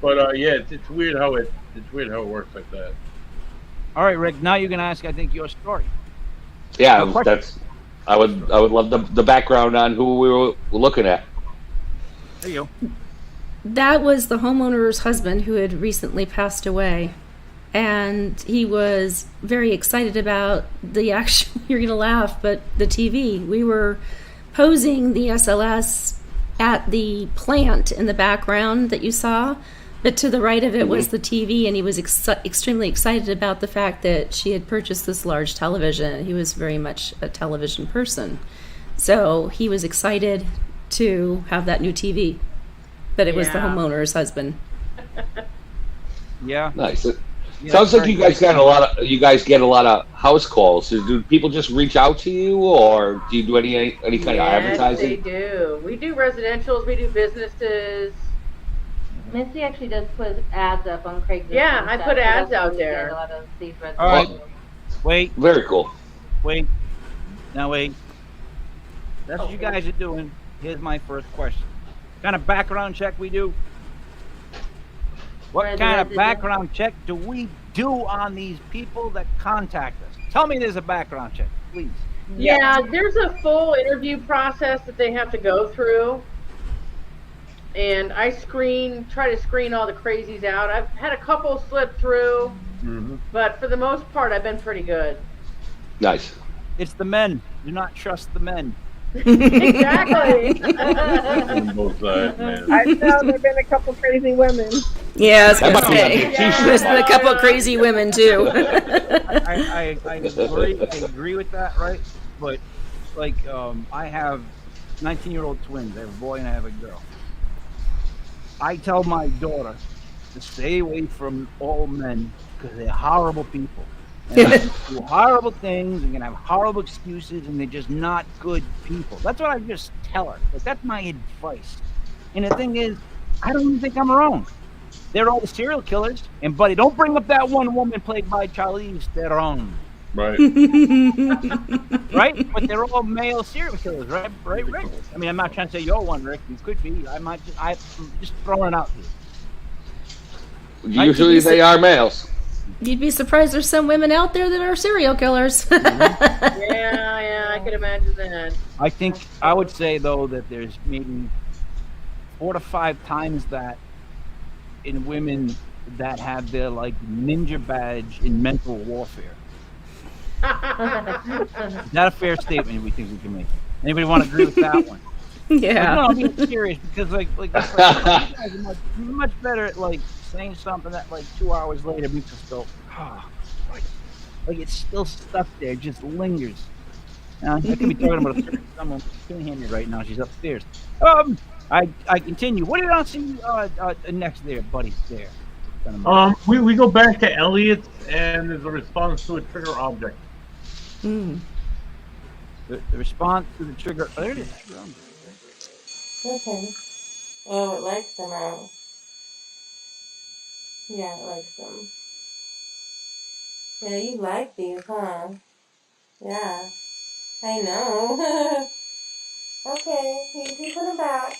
But yeah, it's weird how it works like that.
All right, Rick. Now you're gonna ask, I think, your story.
Yeah, I would love the background on who we were looking at.
There you go.
That was the homeowner's husband who had recently passed away. And he was very excited about the action. You're going to laugh, but the TV. We were posing the SLS at the plant in the background that you saw. But to the right of it was the TV, and he was extremely excited about the fact that she had purchased this large television. He was very much a television person. So he was excited to have that new TV. But it was the homeowner's husband.
Yeah.
Nice. Sounds like you guys get a lot of house calls. So do people just reach out to you, or do you do any kind of advertising?
Yes, they do. We do residentials. We do businesses.
Missy actually does put ads up on Craigslist.
Yeah, I put ads out there.
A lot of these
All right. Wait.
Very cool.
Wait. Now wait. That's what you guys are doing. Here's my first question. What kind of background check we do? What kind of background check do we do on these people that contact us? Tell me there's a background check, please.
Yeah, there's a full interview process that they have to go through. And I try to screen all the crazies out. I've had a couple slip through, but for the most part, I've been pretty good.
Nice.
It's the men. Do not trust the men.
Exactly.
On both sides, man.
I know there've been a couple crazy women.
Yeah, I was going to say. There's been a couple of crazy women, too.
I agree with that, right? But, like, I have 19-year-old twins. I have a boy and I have a girl. I tell my daughter, to stay away from all men because they're horrible people. And they do horrible things and gonna have horrible excuses, and they're just not good people. That's what I just tell her. Like, that's my advice. And the thing is, I don't even think I'm wrong. They're all the serial killers. And buddy, don't bring up that one woman played by Charlize Theron.
Right.
Right? But they're all male serial killers, right? Right, Rick? I mean, I'm not trying to say you're one, Rick. You could be. I'm just throwing it out here.
Usually they are males.
You'd be surprised there's some women out there that are serial killers.
Yeah, I can imagine that.
I would say, though, that there's maybe 4 to 5 times that in women that have their, like, ninja badge in mental warfare. Is that a fair statement we think we can make? Anybody want to agree with that one?
Yeah.
But no, I'm being serious because, like you guys are much better at, like, saying something that, like, 2 hours later makes us go, like it's still stuck there, just lingers. I could be talking about someone who can't hear me right now. She's upstairs. I continue. What did I see next there, buddy? There.
We go back to Elliot, and there's a response to a trigger object.
The response to the trigger. Oh, there it is.
Okay. Oh, it likes them out. Yeah, it likes them. Yeah, you like these, huh? Yeah. I know. Okay, you put them back.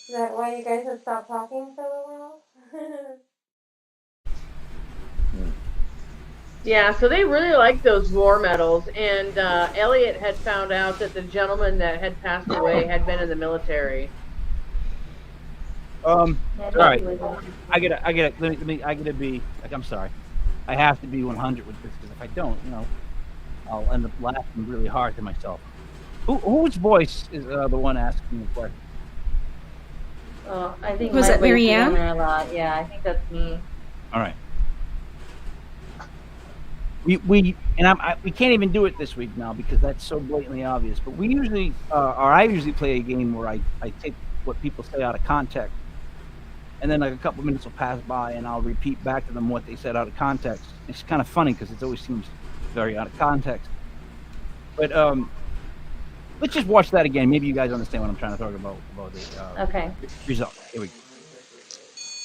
Is that why you guys have stopped talking for a while?
Yeah, so they really like those war medals, and Elliot had found out that the gentleman that had passed away had been in the military.
All right. I gotta be like, I'm sorry. I have to be 100 with this, because if I don't, I'll end up laughing really hard to myself. Whose voice is the one asking the question?
I think
Was that Marianne?
A lot. Yeah, I think that's me.
All right. We can't even do it this week now because that's so blatantly obvious. But we usually, or I usually play a game where I take what people say out of context, and then like a couple minutes will pass by, and I'll repeat back to them what they said out of context. It's kind of funny because it always seems very out of context. But let's just watch that again. Maybe you guys understand what I'm trying to talk about the
Okay.
result. Here we go.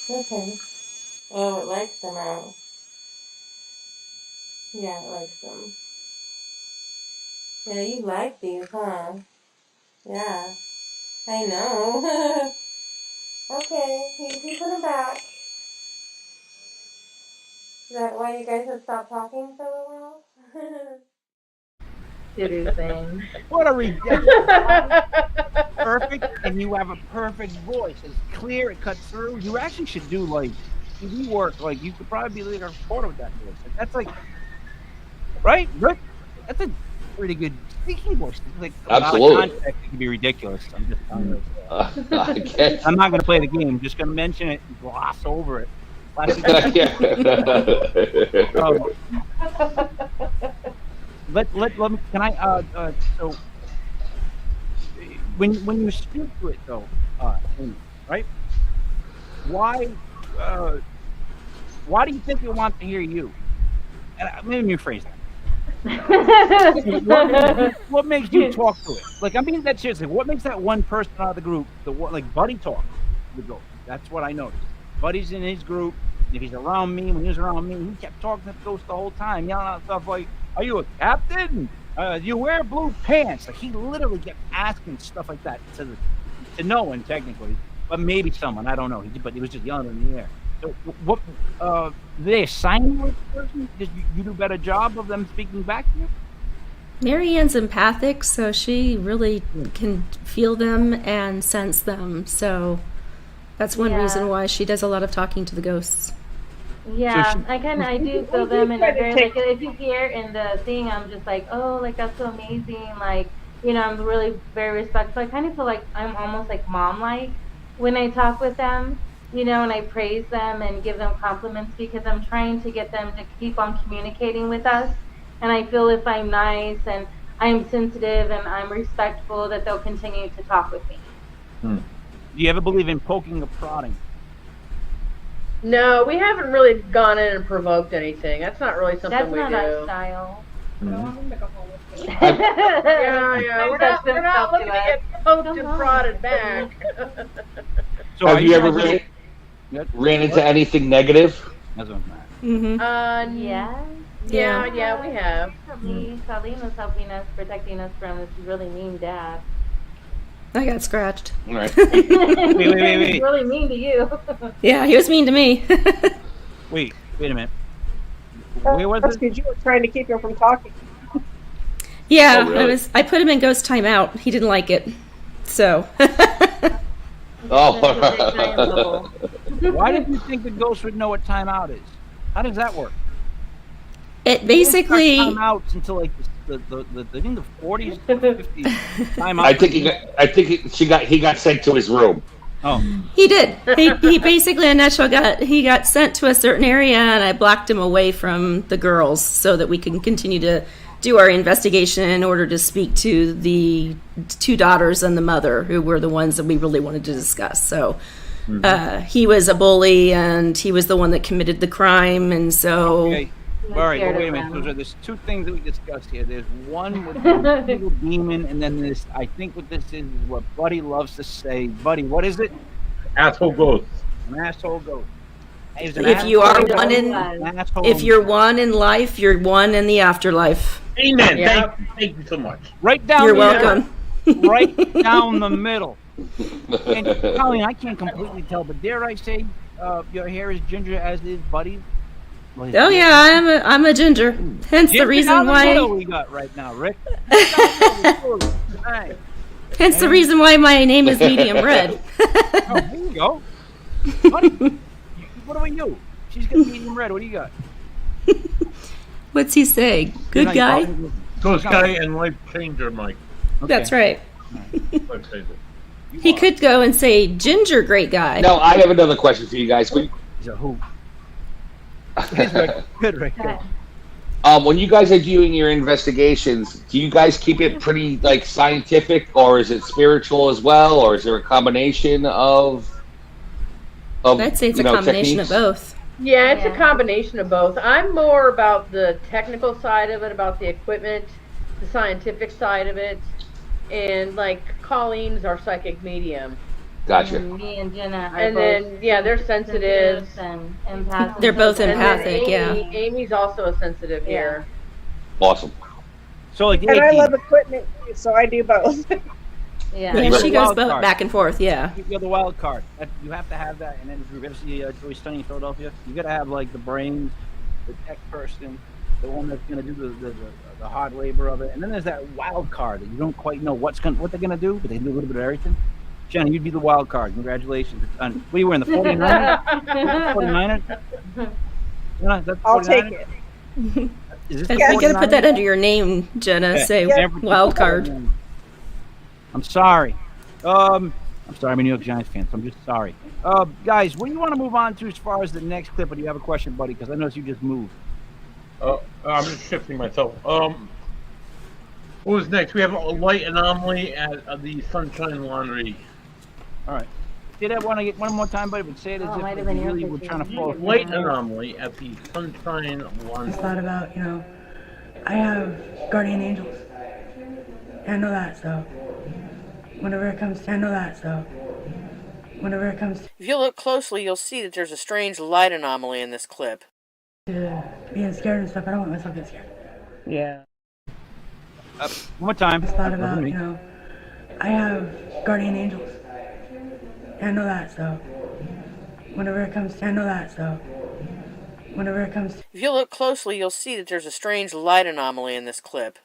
Okay. Oh, it likes them out. Yeah, it likes them. Yeah, you like these, huh? Yeah. I know. Okay, you put them back. Is that why you guys have stopped talking for a while?
Seriously.
What a ridiculous. Perfect, and you have a perfect voice. It's clear, it cuts through. You actually should do like TV work. Like you could probably be like a reporter with that voice. Like, that's like, right, Rick? That's a pretty good speaking voice. Like,
absolutely.
Context, it can be ridiculous. I'm just telling you.
Okay.
I'm not going to play the game. I'm just going to mention it and gloss over it. Let me. Can I? So when you speak to it though, right? Why do you think it wants to hear you? Let me rephrase that. what makes you talk to it? Like, I mean that seriously. What makes that one person out of the group, like Buddy talk to the ghost? That's what I noticed. Buddy's in his group. If he's around me, when he was around me, he kept talking to the ghost the whole time, yelling out stuff like, "Are you a captain? Do you wear blue pants?" Like, he literally kept asking stuff like that to no one technically, but maybe someone, I don't know. But he was just yelling in the air. So what? Do they assign you a person? Did you do a better job of them speaking back to you?
Marianne's empathic, so she really can feel them and sense them. So that's one reason why she does a lot of talking to the ghosts.
Yeah, I do feel them, and I'm very, like, if you hear in the thing, I'm just like, oh, like, that's so amazing, like, I'm really very respectful. I kind of feel like I'm almost like mom-like when I talk with them, and I praise them and give them compliments because I'm trying to get them to keep on communicating with us, and I feel if I'm nice and I'm sensitive and I'm respectful that they'll continue to talk with me.
Do you ever believe in poking or prodding?
No, we haven't really gone in and provoked anything. That's not really something
That's
we
not
do.
our style.
Yeah. We're not looking to get poked and prodded back.
So
Have you ever
guys-
ran into anything negative?
That's what I'm saying.
Mm-hmm.
Yeah, we have.
Colleen was helping us, protecting us from this really mean dad.
I got scratched.
All right.
Wait.
He's really mean to you.
Yeah, he was mean to me.
Wait a minute. Where was
That's
it?
because you were trying to keep him from talking.
Yeah,
Oh, really?
I put him in ghost timeout. He didn't like it. So
Oh.
Why did you think the ghost would know what timeout is? How does that work?
it basically
Timeouts until like the 40s, 50s. Timeout.
He got sent to his room.
Oh,
he did. He basically in a nutshell got sent to a certain area, and I blocked him away from the girls so that we can continue to do our investigation in order to speak to the two daughters and the mother, who were the ones that we really wanted to discuss. So he was a bully, and he was the one that committed the crime, and so.
okay. All right, but wait a minute. There's two things that we discussed here. There's one with the evil demon, and then this. I think what this is what Buddy loves to say. Buddy, what is it?
Asshole ghost.
An asshole ghost. He's an
If you are
asshole
one
ghost,
in,
an asshole
if you're one in life, you're one in the afterlife.
Amen.
Yeah.
Thank you so much.
right down.
You're
the
welcome.
middle. Right down the middle. And Colleen, I can't completely tell, but dare I say, your hair is ginger as is Buddy? Well,
Oh yeah, I'm a ginger. Hence the
Ginger
reason
down the middle
why.
we got right now, Rick. Hey.
Hence the reason why my name is medium red.
Oh, there you go. Buddy, what do we do? She's got medium red. What do you got?
What's he say? Good guy.
Ghost guy and life changer, Mike.
That's right.
Life changer.
He could go and say ginger, great guy.
No, I have another question for you guys.
He's a who? Good, Rick. Good.
When you guys are doing your investigations, do you guys keep it pretty like scientific, or is it spiritual as well, or is there a combination of
I'd say it's a combination
techniques?
of both.
Yeah, it's a combination of both. I'm more about the technical side of it, about the equipment, the scientific side of it, and like Colleen's our psychic medium.
Gotcha.
Me and Jenna are
And then, yeah, they're sensitive.
and empaths.
They're both
And then
empathic,
Amy's also a sensitive here.
Awesome.
So like,
And I love equipment too, so I do both.
Yeah.
Yeah, she goes
Wild card.
back and forth. Yeah.
You're the wild card. You have to have that. And then if you ever see Joey Stunning in Philadelphia, you got to have like the brains, the tech person, the one that's going to do the hard labor of it. And then there's that wild card that you don't quite know what they're going to do, but they can do a little bit of everything. Jenna, you'd be the wild card. Congratulations. What are you wearing, the 49ers? 49ers? Jenna, is that the
I'll
49ers?
take it.
Is this
You
the
gotta put
49ers?
that under your name, Jenna. Say wild card.
I'm sorry. I'm sorry, I'm a New York Giants fan, so I'm just sorry. Guys, what do you want to move on to as far as the next clip? Or do you have a question, buddy? Because I noticed you just moved.
I'm just shifting myself. What was next? We have a light anomaly at the Sunshine Laundry.
All right. Say that one more time, buddy, but say it as
Oh, it might
if
have
we
been your
really were
picture.
trying to follow.
Light anomaly at the Sunshine
I
Laundry.
thought about, I have guardian angels. I know that, so whenever it comes
If you look closely, you'll see that there's a strange light anomaly in this clip.
to being scared and stuff, I don't want myself to get scared.
Yeah. One more time.
I thought about, I have guardian angels. I know that, so whenever it comes
If you look closely, you'll see that there's a strange light anomaly in this clip.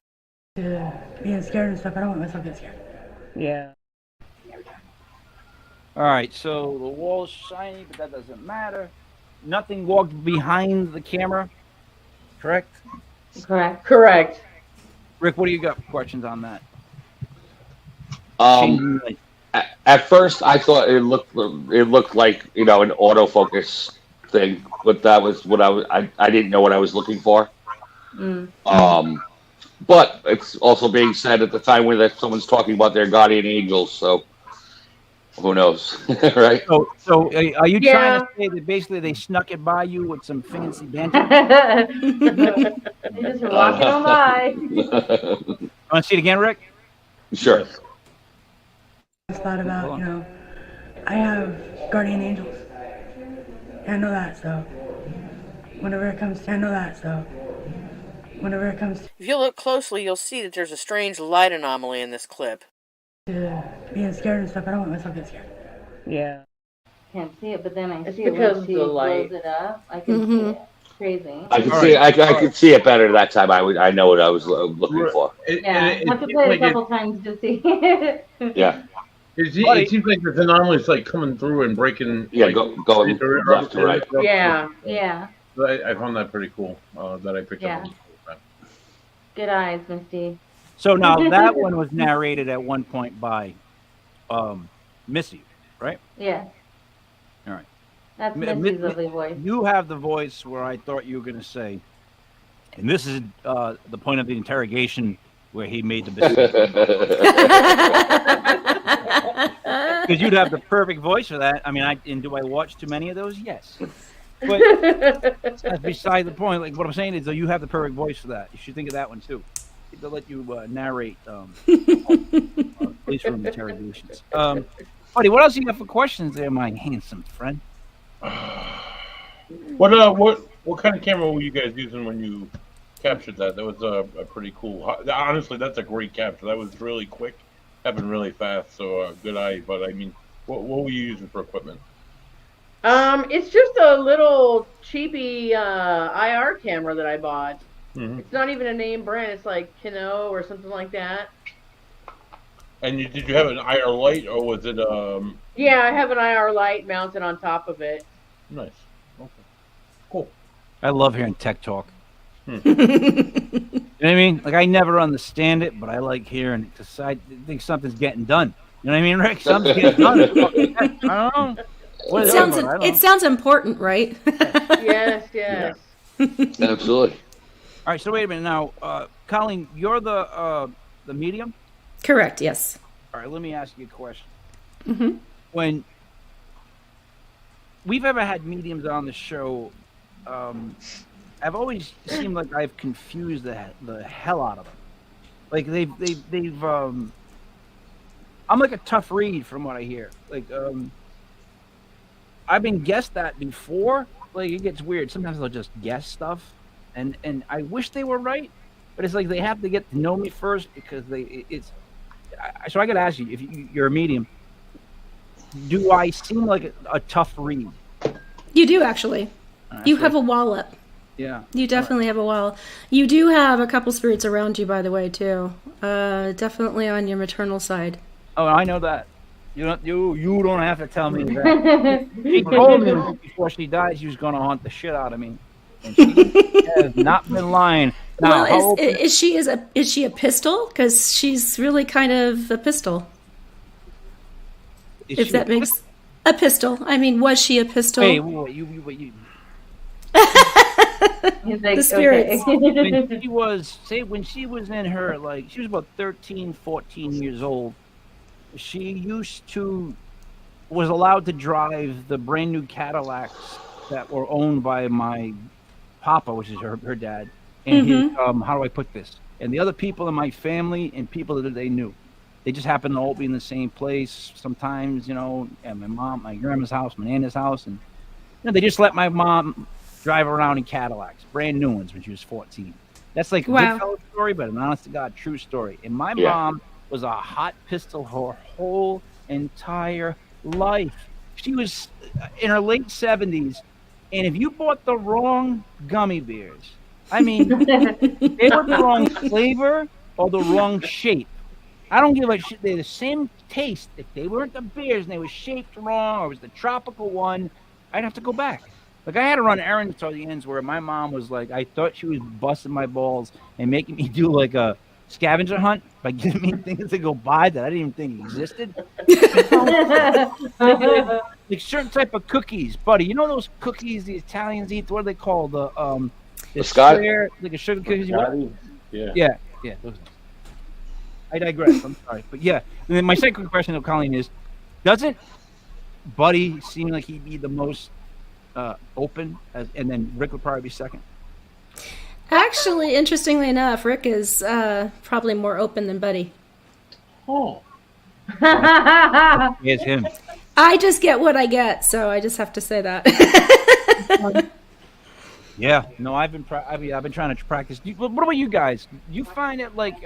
to being scared and stuff, I don't want myself to get scared.
Yeah. All right, so the wall's shiny, but that doesn't matter. Nothing walked behind the camera, correct?
Correct.
Rick, what do you got for questions on that?
At first, I thought it looked like an autofocus thing, but that was what I didn't know what I was looking for. But it's also being said at the time when someone's talking about their guardian angels, so Who knows, right?
So are you trying
Yeah.
to say that basically they snuck it by you with some fancy banter?
They just walking on by.
Want to see it again, Rick?
Sure.
I just thought about, I have guardian angels. I know that, so whenever it comes
If you look closely, you'll see that there's a strange light anomaly in this clip.
to being scared and stuff, I don't want myself to get scared.
Yeah.
Can't see it, but then I
It's
see it
because
when
of
she
the
blows
light.
it up. I can see it. Crazy.
I could see. I could see it better that time. I know what I was looking for.
Yeah, I have to play it a couple times to see.
Yeah.
It seems like this anomaly is like coming through and breaking.
Yeah,
like,
going left to right.
Yeah.
Yeah.
So I found that pretty cool. That I picked
Yeah.
up.
Good eyes, Misty.
So now that one was narrated at one point by Missy, right?
Yeah.
All right.
That's
Mi-
Misty's
Mi-
lovely voice.
You have the voice where I thought you were going to say, and this is the point of the interrogation where he made the mistake. Because you'd have the perfect voice for that. I mean, and do I watch too many of those? Yes. But that's beside the point. Like what I'm saying is, though, you have the perfect voice for that. You should think of that one too. They'll let you narrate police room interrogations. Buddy, what else you got for questions there, my handsome friend?
What kind of camera were you guys using when you captured that? That was a pretty cool. Honestly, that's a great capture. That was really quick, happened really fast. So good eye. But I mean, what were you using for equipment?
It's just a little cheapy IR camera that I bought.
Mm-hmm.
It's not even a name brand. It's like Kino or something like that.
And did you have an IR light or was it
Yeah, I have an IR light mounted on top of it.
Nice. Okay. Cool.
I love hearing tech talk. You know what I mean? Like, I never understand it, but I like hearing it because I think something's getting done. You know what I mean, Rick? Something's getting done. I don't know. What is it about? I don't know.
It sounds important, right?
Yes, yes.
Yeah. Absolutely.
All right, so wait a minute now. Colleen, you're the medium?
Correct, yes.
All right, let me ask you a question.
Mm-hmm.
When we've ever had mediums on the show, I've always seemed like I've confused the hell out of them. Like they've I'm like a tough read from what I hear. Like I've been guessed at before. Like it gets weird. Sometimes they'll just guess stuff, and I wish they were right, but it's like they have to get to know me first because so I got to ask you, if you're a medium, do I seem like a tough read?
You do, actually. You have a wallop.
Yeah.
You definitely have a wall. You do have a couple spirits around you, by the way, too. Definitely on your maternal side.
Oh, I know that. You don't have to tell me that. She told me before she died she was going to haunt the shit out of me, and she has not been lying. Now,
well, is she a pistol? Because she's really kind of a pistol. If that makes a pistol. I mean, was she a pistol?
Hey, you.
He's like,
the spirits.
okay.
when she was in her, like, she was about 13, 14 years old. She was allowed to drive the brand new Cadillacs that were owned by my papa, which is her dad. And his, how do I put this? And the other people in my family and people that they knew. They just happened to all be in the same place sometimes, at my grandma's house, my nana's house. And they just let my mom drive around in Cadillacs, brand new ones when she was 14. That's like a good fellow story, but an honest to God true story. And my mom was a hot pistol her whole entire life. She was in her late 70s, and if you bought the wrong gummy bears, I mean, they were the wrong flavor or the wrong shape. I don't give a shit. They're the same taste. If they weren't the beers and they were shaped wrong or it was the tropical one, I'd have to go back. Like, I had to run errands till the ends where my mom was like, I thought she was busting my balls and making me do like a scavenger hunt by giving me things to go buy that I didn't even think existed. Like certain type of cookies, buddy. You know those cookies the Italians eat? What are they called? The square, like a sugar cookies. Yeah. Those. I digress. I'm sorry, but yeah. And then my second question, Colleen, is Doesn't Buddy seem like he'd be the most open, and then Rick would probably be second?
Actually, interestingly enough, Rick is probably more open than Buddy.
Oh.
It's him.
I just get what I get, so I just have to say that.
Yeah, no, I've been trying to practice. What about you guys? You find it like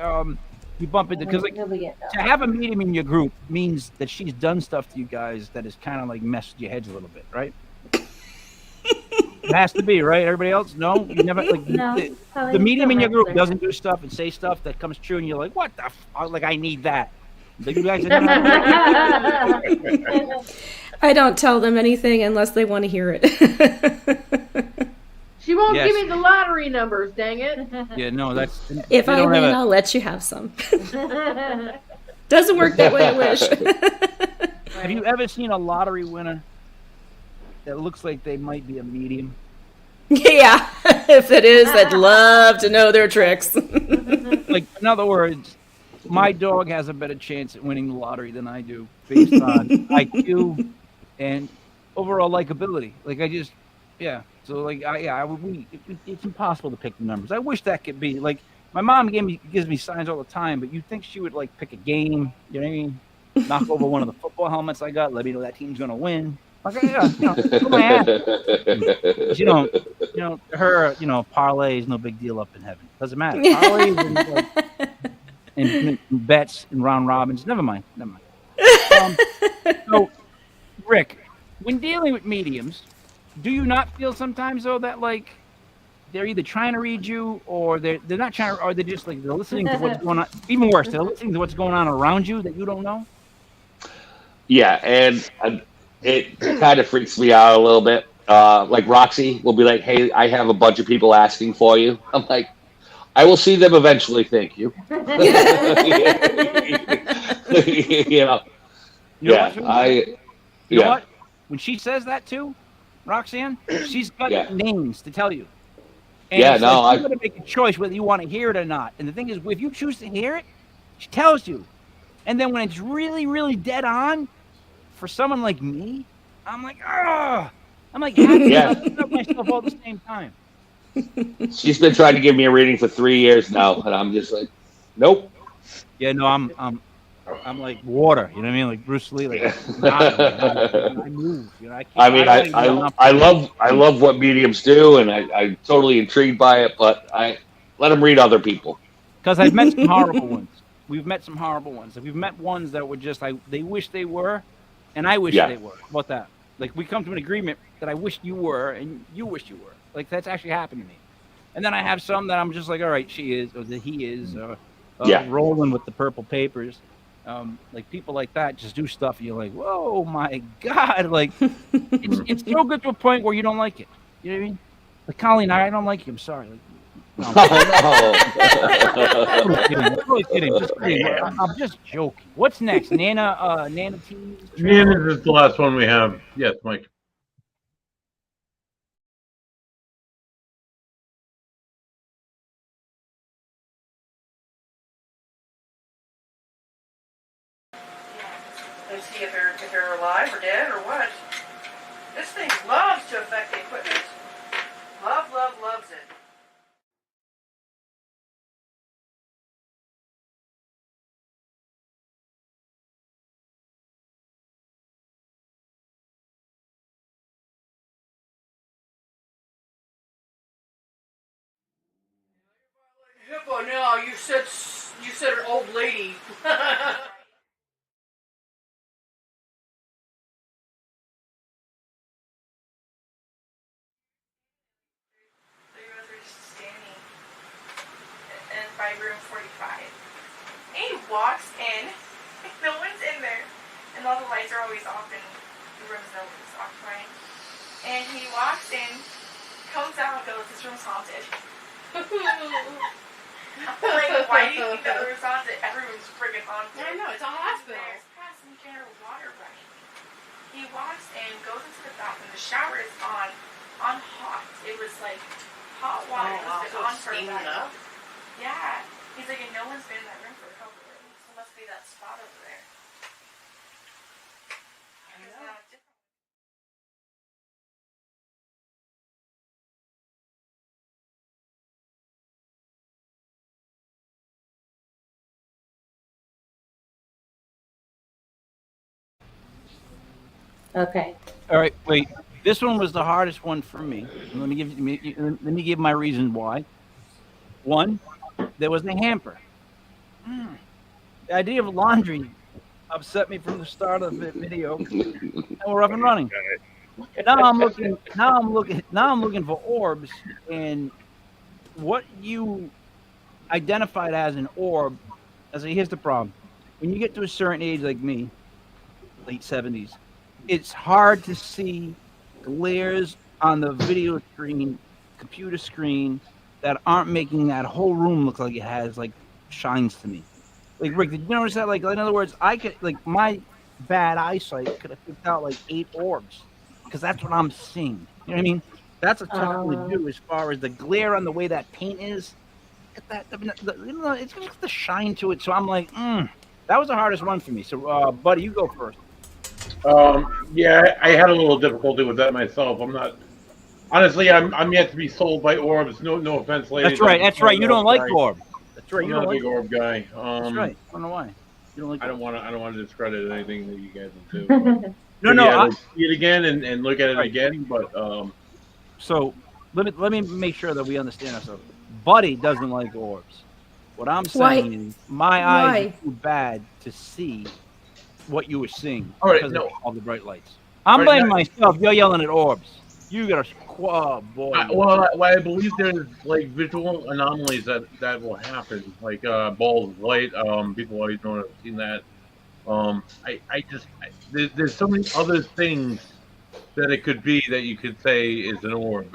you bump into, because like to have a medium in your group means that she's done stuff to you guys that has kind of like messed your heads a little bit, right? It has to be, right? Everybody else, no, you never like
No,
the medium in your group doesn't do stuff and say stuff that comes true, and you're like, what the? Like I need that. Like, you guys
I don't tell them anything unless they want to hear it.
She won't
Yes.
give me the lottery numbers, dang it.
Yeah, no, that's
If I win, I'll let you have some. Doesn't work that way, I wish.
Have you ever seen a lottery winner that looks like they might be a medium?
Yeah, if it is, I'd love to know their tricks.
Like, in other words, my dog has a better chance at winning the lottery than I do, based on IQ and overall likability. Like, I just, yeah. So, like, it's impossible to pick the numbers. I wish that could be. Like, my mom gives me signs all the time, but you'd think she would, like, pick a game, you know what I mean? Knock over one of the football helmets I got, let me know that team's going to win. Like, yeah, put my ass. Her, parlay is no big deal up in heaven. Doesn't matter. Parlays and bets and round robins. Never mind. So, Rick, when dealing with mediums, do you not feel sometimes though that like they're either trying to read you or they're not trying to, or they're just like they're listening to what's going on? Even worse, they're listening to what's going on around you that you don't know.
Yeah, and it kind of freaks me out a little bit. Like Roxy will be like, "Hey, I have a bunch of people asking for you." I'm like, "I will see them eventually. Thank you." You know.
You know what? When she says that too, Roxanne, she's got names to tell you. And
yeah,
it's
no,
like, you got to make a choice whether you want to hear it or not. And the thing is, if you choose to hear it, she tells you. And then when it's really, really dead on, for someone like me, I'm like, ah, I'm like happy about myself all at the same time.
She's been trying to give me a reading for 3 years now, and I'm just like, nope.
Yeah, no, I'm like water, you know what I mean? Like Bruce Lee, like I move.
I love what mediums do, and I'm totally intrigued by it. But I let them read other people.
Because I've met some horrible ones. We've met some horrible ones. We've met ones that were just they wish they were, and I wish they were. How about that? Like we come to an agreement that I wish you were, and you wish you were. Like that's actually happened to me. And then I have some that I'm just like, all right, she is, or that he is, rolling with the purple papers. Like people like that just do stuff and you're like, whoa, my God. Like it's so good to a point where you don't like it. You know what I mean? Like Colleen, I don't like you. I'm sorry. Like, no. I'm really kidding. Just kidding. I'm just joking. What's next? Nana T?
Nana is the last one we have. Yes, Mike.
Let's see if they're alive or dead or what. This thing loves to affect the equipment. Loves it. Hippo, no, you said an old lady. By room 45. And he walks in, no one's in there, and all the lights are always off and the room's always occupied. And he walks in, comes out and goes, this room's haunted. Like, why do you think that room's haunted? Every room's friggin' haunted. I know, it's a hospital. There's passenger water running. He walks in, goes into the bathroom, the shower is on hot. It was like hot water. It was on for about Yeah. He's like, and no one's been in that room for a couple of days. So it must be that spot over there.
Okay.
All right, wait. This one was the hardest one for me. Let me give my reason why. One, there was the hamper. The idea of laundry upset me from the start of the video, and we're up and running. Now I'm looking for orbs, and what you identified as an orb. Here's the problem: when you get to a certain age, like me, late 70s, it's hard to see glares on the video screen, computer screen, that aren't making that whole room look like it has like shines to me. Like Rick, did you notice that? Like in other words, I could my bad eyesight could have picked out like 8 orbs because that's what I'm seeing. You know what I mean? That's a tough thing to do as far as the glare on the way that paint is. It's got the shine to it. So I'm like, that was the hardest one for me. So, Buddy, you go first.
Yeah, I had a little difficulty with that myself. I'm not. Honestly, I'm yet to be sold by orbs. No offense, ladies.
That's right. That's right. You don't like orbs. That's right.
I'm not a big orb guy.
That's right. I don't know why. You don't like.
I don't want to discredit anything that you guys will do.
No.
I see it again and look at it again. But
so let me make sure that we understand ourselves. Buddy doesn't like orbs. What I'm saying is my eyes are too bad to see what you were seeing because of all the bright lights. I'm blaming myself. You're yelling at orbs. You got a boy.
I believe there's like visual anomalies that will happen, like balls of light. People always know I've seen that. There's so many other things that it could be that you could say is an orb,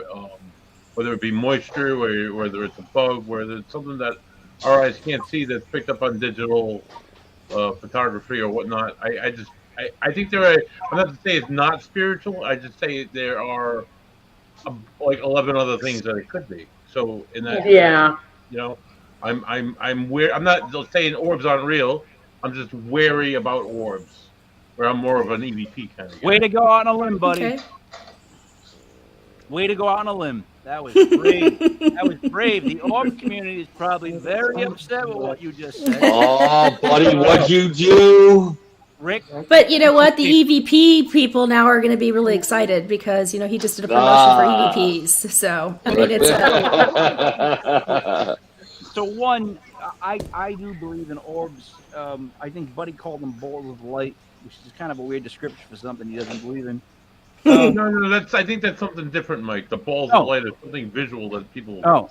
whether it be moisture, whether it's a bug, whether it's something that our eyes can't see that's picked up on digital photography or whatnot. I think there are. I'm not to say it's not spiritual. I just say there are like 11 other things that it could be. So in that, I'm weird. I'm not saying orbs aren't real. I'm just wary about orbs, where I'm more of an EVP kind of guy.
Way to go out on a limb, buddy. Okay. Way to go out on a limb. That was brave. That was brave. The orb community is probably very upset with what you just said.
Oh, buddy, what'd you do?
Rick.
But you know what? The EVP people now are going to be really excited because, he just did a promotion for EVPs. So, I mean, it's...
So, one, I do believe in orbs. I think Buddy called them balls of light, which is kind of a weird description for something he doesn't believe in.
No, I think that's something different, Mike. The balls of light is something visual that people.
Oh,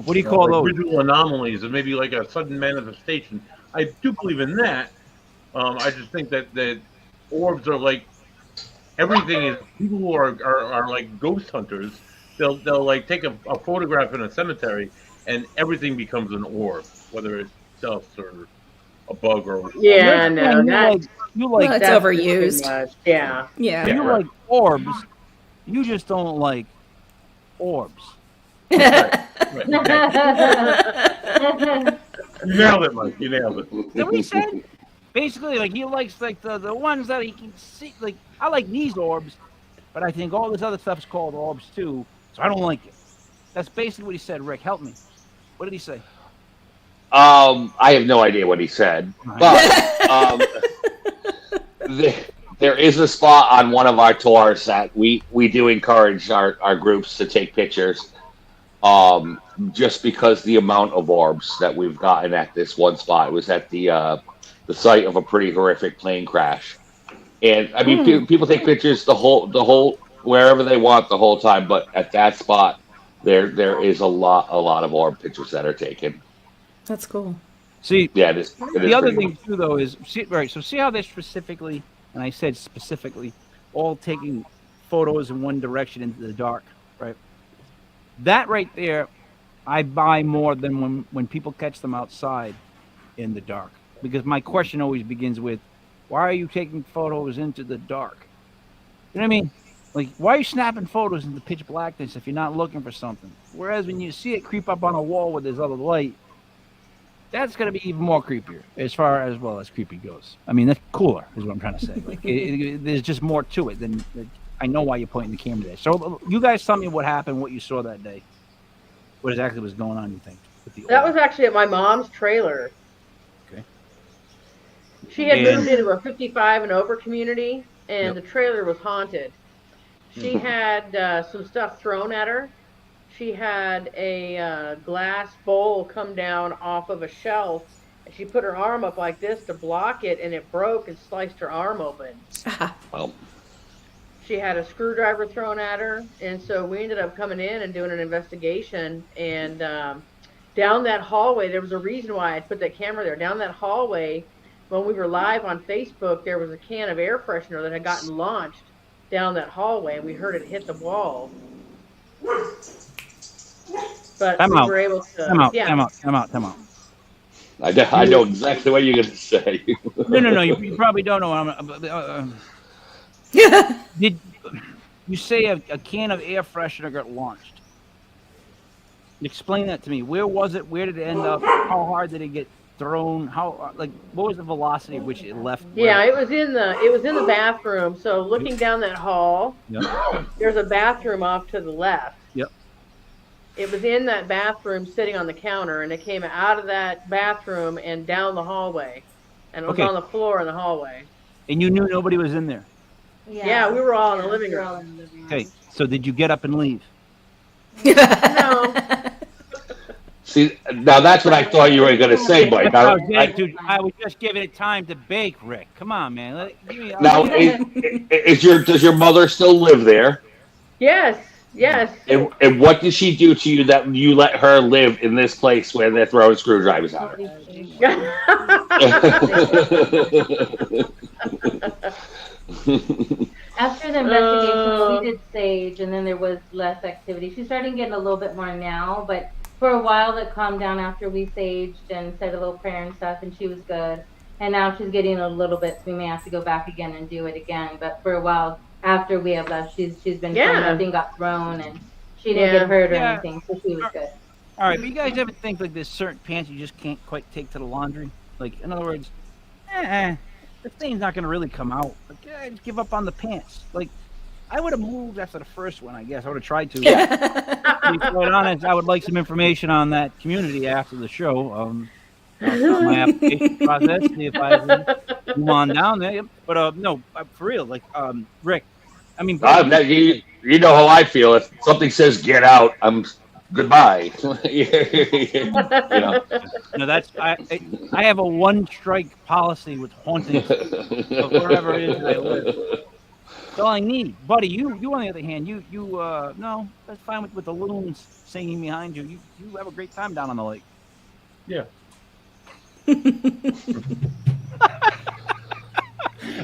what do you call those?
Visual anomalies, and maybe like a sudden manifestation. I do believe in that. I just think that orbs are like everything is. People who are like ghost hunters. They'll like take a photograph in a cemetery, and everything becomes an orb, whether it's dust or a bug or.
Yeah, no,
you like
that's overused.
Yeah.
You like orbs. You just don't like orbs.
Right. You nailed it, Mike. You nailed it.
So we said basically like he likes like the ones that he can see. Like I like these orbs, but I think all this other stuff is called orbs too. So I don't like it. That's basically what he said. Rick, help me. What did he say?
I have no idea what he said, but there is a spot on one of our tours that we do encourage our groups to take pictures, just because the amount of orbs that we've gotten at this one spot. It was at the site of a pretty horrific plane crash, and I mean people take pictures the whole wherever they want the whole time, but at that spot there is a lot of orb pictures that are taken.
That's cool.
See,
yeah, it is
the other thing too, though, is see how they're specifically, and I said specifically, all taking photos in one direction into the dark, right? That right there, I buy more than when people catch them outside in the dark, because my question always begins with, why are you taking photos into the dark? You know what I mean? Like, why are you snapping photos in the pitch blackness if you're not looking for something? Whereas when you see it creep up on a wall with this other light, that's going to be even more creepier as far as creepy goes. I mean, that's cooler is what I'm trying to say. Like, there's just more to it than I know why you're pointing the camera there. So you guys tell me what happened, what you saw that day. What exactly was going on, you think?
That was actually at my mom's trailer.
Okay.
She had moved into a 55 and over community, and the trailer was haunted. She had some stuff thrown at her. She had a glass bowl come down off of a shelf, and she put her arm up like this to block it, and it broke and sliced her arm open.
Well,
She had a screwdriver thrown at her, and so we ended up coming in and doing an investigation. And down that hallway, there was a reason why I put that camera there. Down that hallway, when we were live on Facebook, there was a can of air freshener that had gotten launched down that hallway, and we heard it hit the wall. But we were able to.
Time out.
I know exactly what you're going to say.
No. You probably don't know. Did you say a can of air freshener got launched? Explain that to me. Where was it? Where did it end up? How hard did it get thrown? How what was the velocity at which it left?
Yeah, it was in the bathroom. So looking down that hall, there's a bathroom off to the left.
Yep.
It was in that bathroom, sitting on the counter, and it came out of that bathroom and down the hallway, and it was on the floor in the hallway.
And you knew nobody was in there.
Yeah, we were all in the living room.
Okay, so did you get up and leave?
No.
See, now that's what I thought you were going to say, Mike.
Dude, I was just giving it time to bake, Rick. Come on, man.
Now, does your mother still live there?
Yes.
And what did she do to you that you let her live in this place where they're throwing screwdrivers at her?
After the investigation, we did sage, and then there was less activity. She's starting getting a little bit more now, but for a while it calmed down after we saged and said a little prayer and stuff, and she was good. And now she's getting a little bit, so we may have to go back again and do it again. But for a while after we have left, she's been fine. Nothing got thrown, and she didn't get hurt or anything, so she was good.
All right, but you guys ever think like there's certain pants you just can't quite take to the laundry? Like, in other words, the thing's not going to really come out. Like, just give up on the pants. Like, I would have moved after the first one, I guess. I would have tried to. To be quite honest, I would like some information on that community after the show. My application process, see if I can move on down there. But no, for real, like Rick. I mean,
you know how I feel. If something says "get out," I'm goodbye. You know.
No, that's I have a one-strike policy with hauntings of wherever it is I live. That's all I need, buddy. You on the other hand, you no, that's fine with the loons singing behind you. You have a great time down on the lake.
Yeah.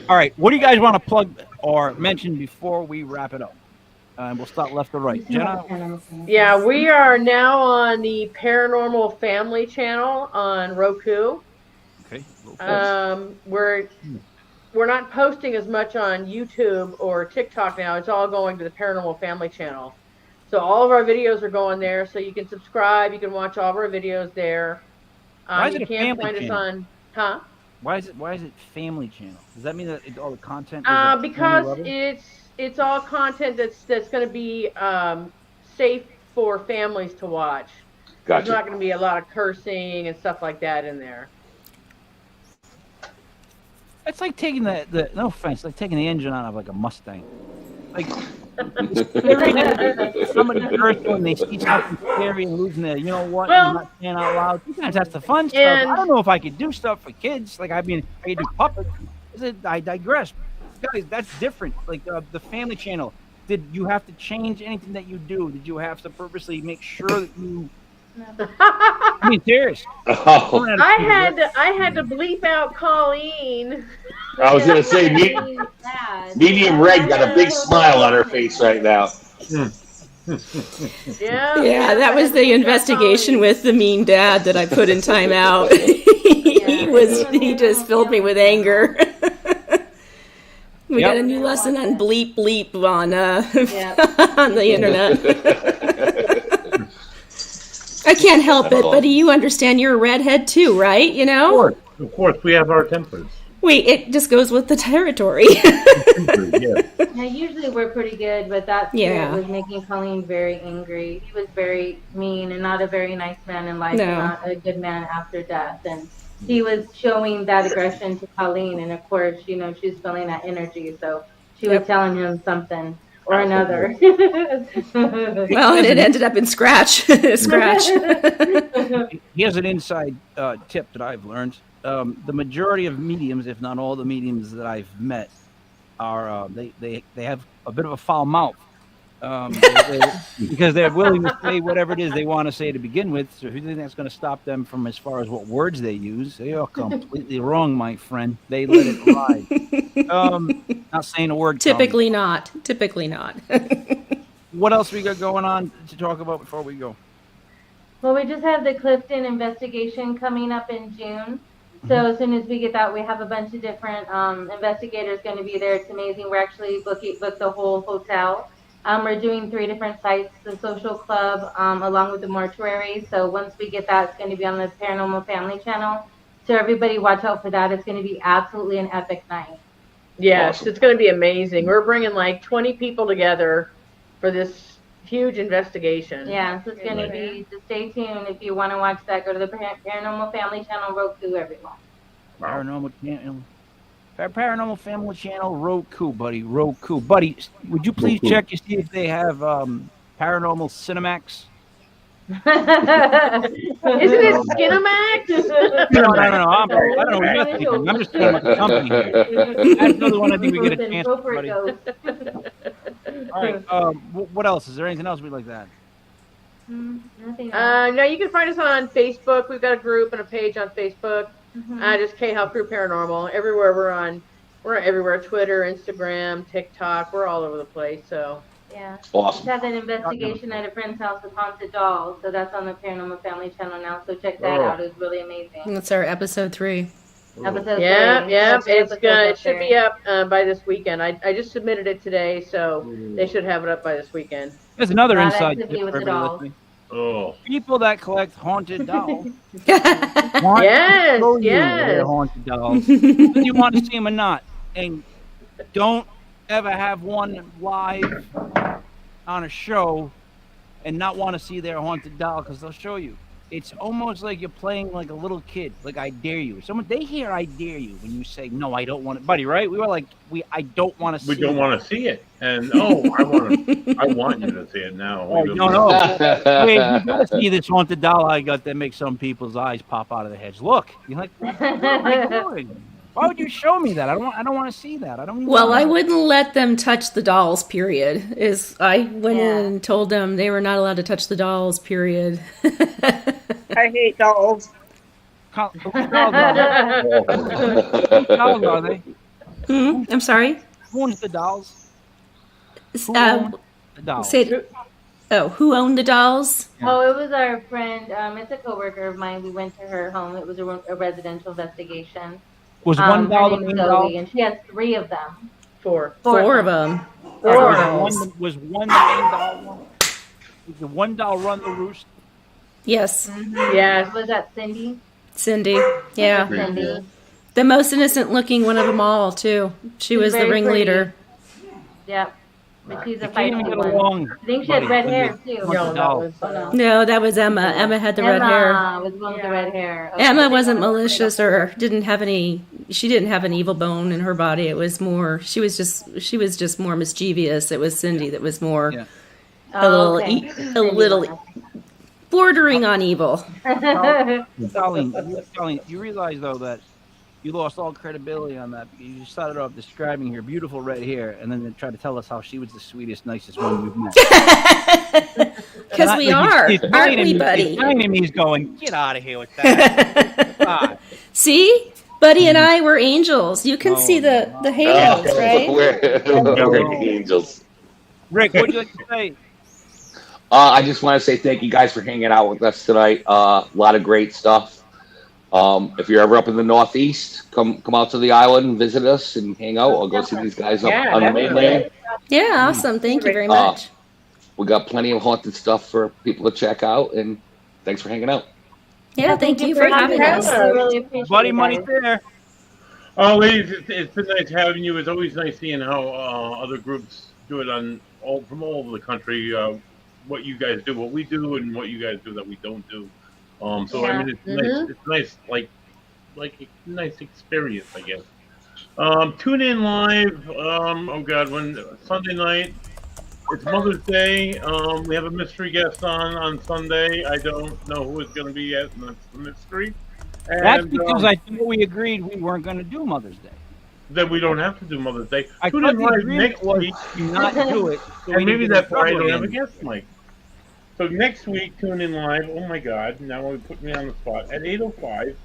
All right, what do you guys want to plug or mention before we wrap it up? We'll start left to right. Jenna?
Yeah, we are now on the Paranormal Family channel on Roku.
Okay.
We're not posting as much on YouTube or TikTok now. It's all going to the Paranormal Family channel. So all of our videos are going there, so you can subscribe. You can watch all of our videos there.
Why is it
you
a
can't
family
find
channel?
us on, huh?
Why is it family channel? Does that mean that all the content?
Because it's all content that's going to be safe for families to watch.
Gotcha.
There's not going to be a lot of cursing and stuff like that in there.
It's like taking the no offense, like taking the engine out of like a Mustang. Like somebody cursed when they see something scary and losing their, you know what? Well, not saying out loud. Sometimes that's the fun stuff. I don't know if I could do stuff for kids. Like I could do puppets. I digress. Guys, that's different. Like the family channel. Did you have to change anything that you do? Did you have to purposely make sure that you? I mean, serious.
Oh.
I had to bleep out Colleen.
I was gonna say, medium red got a big smile on her face right now.
Yeah,
that was the investigation with the mean dad that I put in timeout. He just filled me with anger. We got a new lesson on bleep on on the internet. I can't help it, buddy. You understand you're a redhead too, right? You know?
Of course, we have our tempers.
Wait, it just goes with the territory.
Yeah, usually we're pretty good, but that spirit was making Colleen very angry. He was very mean and not a very nice man in life, and not a good man after death. And he was showing that aggression to Colleen, and of course, you know, she's feeling that energy. So she was telling him something or another.
Well, and it ended up in Scratch. Scratch.
Here's an inside tip that I've learned. The majority of mediums, if not all the mediums that I've met, are they have a bit of a foul mouth. Because they're willing to say whatever it is they want to say to begin with. So if you think that's going to stop them from as far as what words they use, you're completely wrong, my friend. They let it ride. Not saying a word.
Typically not. Typically not.
What else we got going on to talk about before we go?
Well, we just have the Clifton investigation coming up in June. So as soon as we get that, we have a bunch of different investigators going to be there. It's amazing. We're actually booked the whole hotel. We're doing 3 different sites, the social club, along with the mortuary. So once we get that, it's going to be on the Paranormal Family channel. So everybody watch out for that. It's going to be absolutely an epic night.
Yes, awesome. It's going to be amazing. We're bringing like 20 people together for this huge investigation.
Yeah, so it's going to be, just stay tuned. If you want to watch that, go to the Paranormal Family channel, Roku, everyone.
Paranormal Family channel, Roku, buddy. Roku. Buddy, would you please check to see if they have Paranormal Cinemax?
Isn't it Skinamax?
No. I don't know what you're thinking. I'm just talking about the company here. That's another one I think we get a chance to, buddy. All right. What else? Is there anything else we'd like to add?
Nothing
else. No, you can find us on Facebook. We've got a group and a page on Facebook. Just K-Hop Crew Paranormal. Everywhere we're everywhere. Twitter, Instagram, TikTok. We're all over the place. So
yeah.
Awesome.
We had an investigation at a friend's house with haunted dolls. So that's on the Paranormal Family channel now. So check that out. It was really amazing.
That's our episode 3.
Episode 3.
Yeah. It should be up by this weekend. I just submitted it today, so they should have it up by this weekend.
There's another inside tip for everybody listening.
Oh.
People that collect haunted dolls.
Yes.
They're haunted dolls. Whether you want to see them or not. And don't ever have one live on a show and not want to see their haunted doll because they'll show you. It's almost like you're playing like a little kid. Like, I dare you. They hear I dare you when you say, no, I don't want it. Buddy, right? We were like, I don't want to see it.
We don't want to see it. And, I want you to see it now.
Oh, no. Wait, you got to see this haunted doll I got that makes some people's eyes pop out of their heads. Look. You're like, what am I doing? Why would you show me that? I don't want to see that.
I wouldn't let them touch the dolls, period. I went in and told them they were not allowed to touch the dolls, period.
I hate dolls.
Whose dolls are they?
I'm sorry?
Who owns the dolls? Who owned the dolls?
Who owned the dolls?
Oh, it was our friend. It's a coworker of mine. We went to her home. It was a residential investigation.
Was one doll the main doll?
And she has 3 of them.
4
of them.
Was one the main doll? Did the one doll run the roost?
Yes.
Yes.
Was that Cindy?
Cindy. Yeah.
Cindy.
The most innocent looking one of them all, too. She was the ringleader.
Yep. But she's a feisty
one.
I think she had red hair, too.
No, that was Emma. Emma had the red hair.
Emma was one with the red hair. Okay.
Emma wasn't malicious or didn't have an evil bone in her body. It was more, she was just more mischievous. It was Cindy that was more a little bordering on evil.
Colleen, you realize though that you lost all credibility on that because you started off describing her beautiful red hair and then they tried to tell us how she was the sweetest, nicest one we've met.
Because we are, aren't we, Buddy?
He's going, get out of here with that.
See? Buddy and I were angels. You can see the halos, right?
We're angels.
Rick, what would you like to say?
I just want to say thank you guys for hanging out with us tonight. A lot of great stuff. If you're ever up in the Northeast, come out to the island and visit us and hang out. I'll go see these guys up on the mainland.
Yeah, awesome. Thank you very much.
We got plenty of haunted stuff for people to check out, and thanks for hanging out.
Yeah, thank you for having us.
We really appreciate
Buddy Money Thayer.
Oh, ladies, it's been nice having you. It's always nice seeing how other groups do it from all over the country. What you guys do, what we do, and what you guys do that we don't do. I mean, it's nice. It's nice, like a nice experience, I guess. Tune in live. Oh God, when Sunday night. It's Mother's Day. We have a mystery guest on Sunday. I don't know who it's going to be yet, and that's the mystery. And,
That's because I think we agreed we weren't going to do Mother's Day.
Then we don't have to do Mother's Day.
I
Tune
thought
in
the
live
agreement
next
was
week.
to not do it. So
And maybe that's why I don't have a
again.
guest, Mike. So next week, tune in live. Oh my God! Now we put me on the spot at 8:05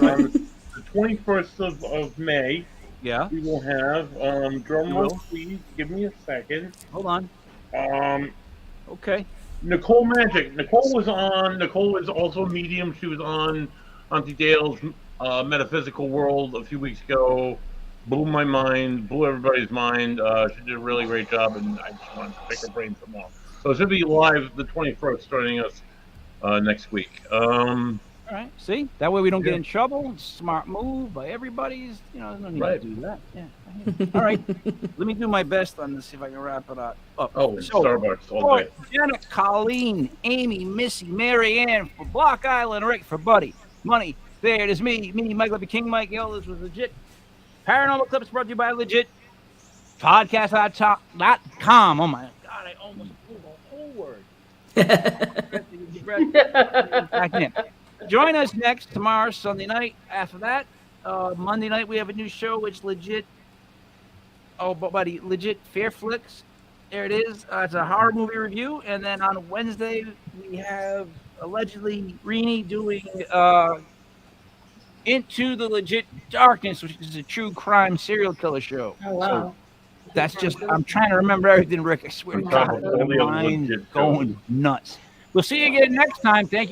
on the 21st of May.
Yeah.
We will have drum roll, please. Give me a second.
Hold on. Okay.
Nicole Magic. Nicole was on. Nicole is also a medium. She was on Auntie Dale's Metaphysical World a few weeks ago. Blew my mind. Blew everybody's mind. She did a really great job, and I just wanted to pick her brain some more. So it should be live the 21st, starting us next week.
All right. See, that way we don't get in trouble. Smart move by everybody's. There's no need to do that. Yeah. All right. Let me do my best on this. See if I can wrap it up.
Oh, Starbucks all day.
Jenna, Colleen, Amy, Missy, Mary Ann for Block Island, Rick for Buddy Money. There it is. Me, Mike Levy, King Mike. Yo, this was legit. Paranormal Clips brought to you by Legit Podcast.com. Oh my God, I almost blew the whole word. Back in. Join us next tomorrow, Sunday night. After that, Monday night, we have a new show. It's Legit. Oh, buddy, Legit Fair Flicks. There it is. It's a horror movie review. And then on Wednesday, we have allegedly Rini doing Into the Legit Darkness, which is a true crime serial killer show.
Oh, wow.
So that's just, I'm trying to remember everything, Rick. I swear to God, my mind's going nuts. We'll see you again next time. Thank you.